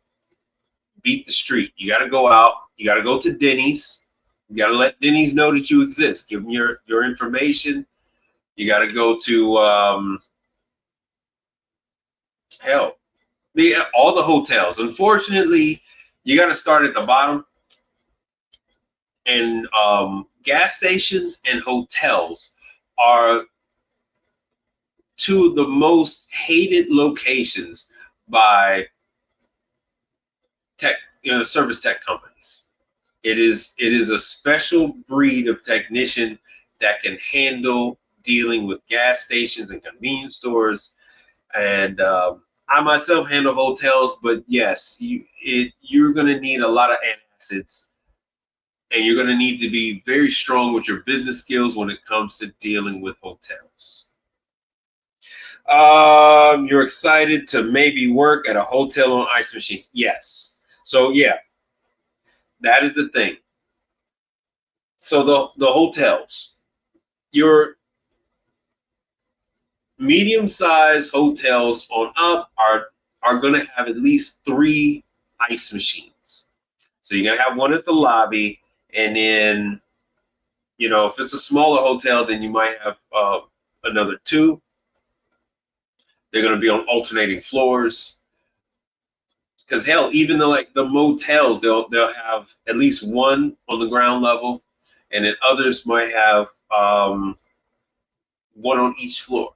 beat the street. You got to go out. You got to go to Denny's. You got to let Denny's know that you exist. Give them your information. You got to go to all the hotels. Unfortunately, you got to start at the bottom. And gas stations and hotels are two of the most hated locations by service tech companies. It is a special breed of technician that can handle dealing with gas stations and convenience stores. And I myself handle hotels, but yes, you're going to need a lot of antacids, and you're going to need to be very strong with your business skills when it comes to dealing with hotels. You're excited to maybe work at a hotel on ice machines. Yes. So yeah, that is the thing. So the hotels, your medium-sized hotels on up are going to have at least 3 ice machines. So you're going to have one at the lobby, and then if it's a smaller hotel, then you might have another 2. They're going to be on alternating floors. Because hell, even the motels, they'll have at least one on the ground level, and then others might have one on each floor.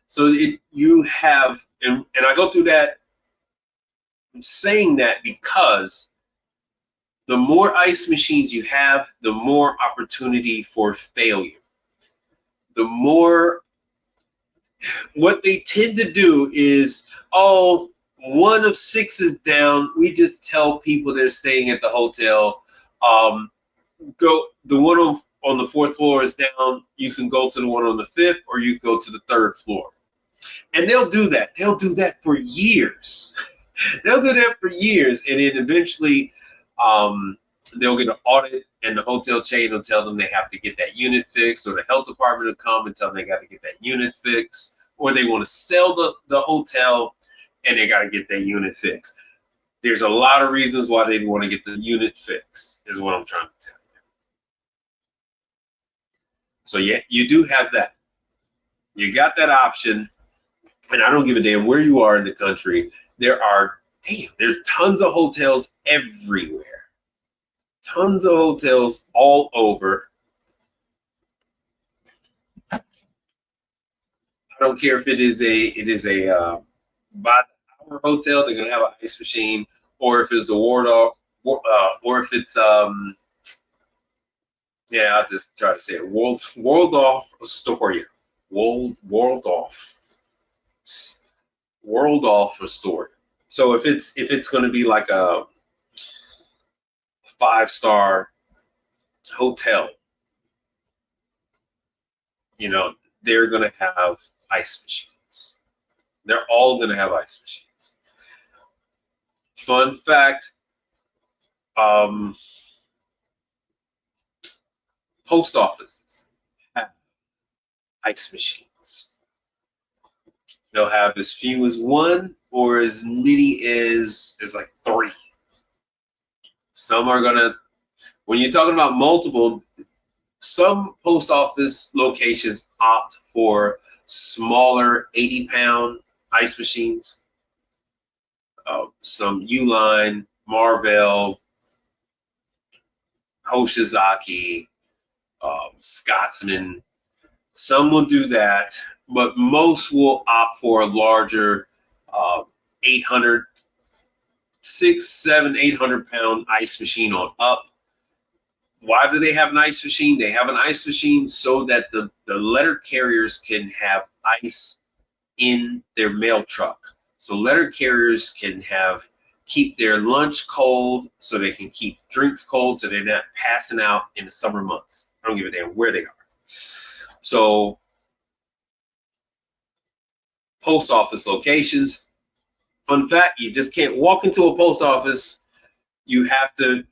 So you have, and I go through that. I'm saying that because the more ice machines you have, the more opportunity for failure. The more, what they tend to do is, oh, 1 of 6 is down. We just tell people they're staying at the hotel, go, the one on the 4th floor is down. You can go to the one on the 5th, or you go to the 3rd floor. And they'll do that. They'll do that for years. They'll do that for years, and then eventually they'll get an audit, and the hotel chain will tell them they have to get that unit fixed, or the health department will come and tell them they got to get that unit fixed, or they want to sell the hotel and they got to get that unit fixed. There's a lot of reasons why they want to get the unit fixed, is what I'm trying to tell you. So yeah, you do have that. You got that option, and I don't give a damn where you are in the country. There's tons of hotels everywhere. Tons of hotels all over. I don't care if it is a by the hour hotel, they're gonna have an ice machine, or if it's the Waldorf, or if it's I'll just try to say it. Waldorf Astoria. Waldorf Astoria. So if it's going to be like a 5-star hotel, you know, they're going to have ice machines. They're all going to have ice machines. Fun fact, post offices have ice machines. They'll have as few as 1 or as many as like 3. Some are gonna, when you're talking about multiple, some post office locations opt for smaller 80-pound ice machines. Some Uline, Marvell, Hoshizaki, Scotsman. Some will do that, but most will opt for a larger 800, 6, 7, 800-pound ice machine on up. Why do they have an ice machine? They have an ice machine so that the letter carriers can have ice in their mail truck. So letter carriers can keep their lunch cold, so they can keep drinks cold, so they're not passing out in the summer months. I don't give a damn where they are. So post office locations. Fun fact, you just can't walk into a post office. You have to,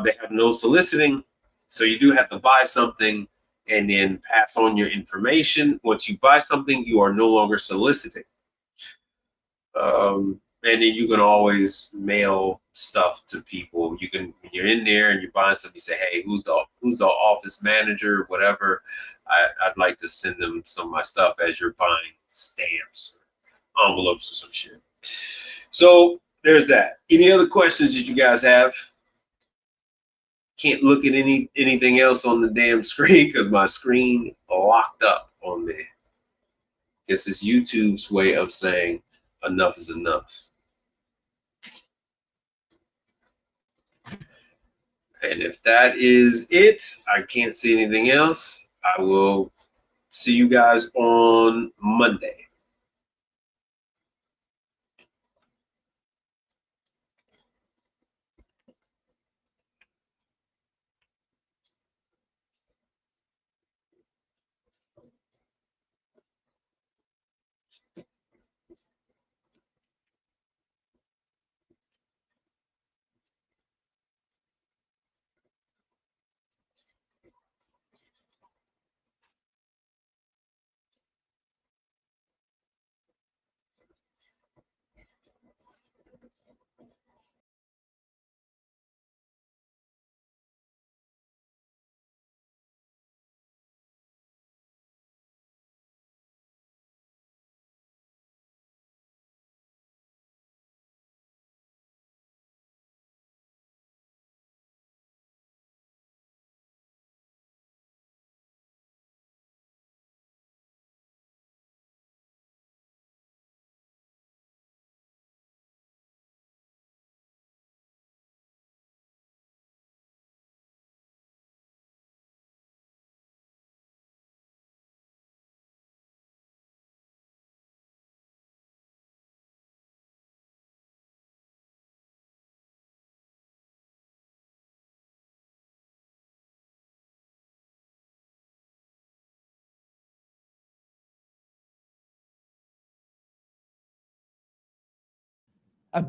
they have no soliciting. So you do have to buy something and then pass on your information. Once you buy something, you are no longer soliciting. And then you can always mail stuff to people. You can, when you're in there and you're buying something, you say, hey, who's the office manager, whatever. I'd like to send them some of my stuff as you're buying stamps or envelopes or some shit. So there's that. Any other questions that you guys have? Can't look at anything else on the damn screen because my screen locked up on me. Guess it's YouTube's way of saying enough is enough. And if that is it, I can't see anything else. I will see you guys on Monday.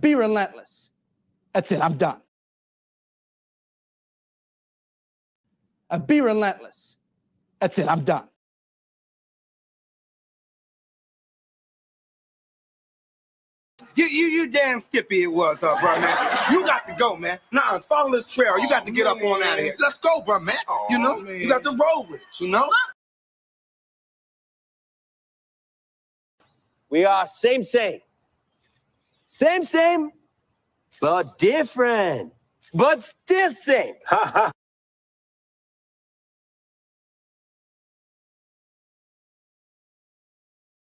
Be relentless. That's it. I'm done. Be relentless. That's it. I'm done. You damn skippy it was, bro, man. You got to go, man. Nah, follow this trail. You got to get up on out of here. Let's go, bro, man. You know, man. You got to roll with it, you know? We are same, but different, but still same.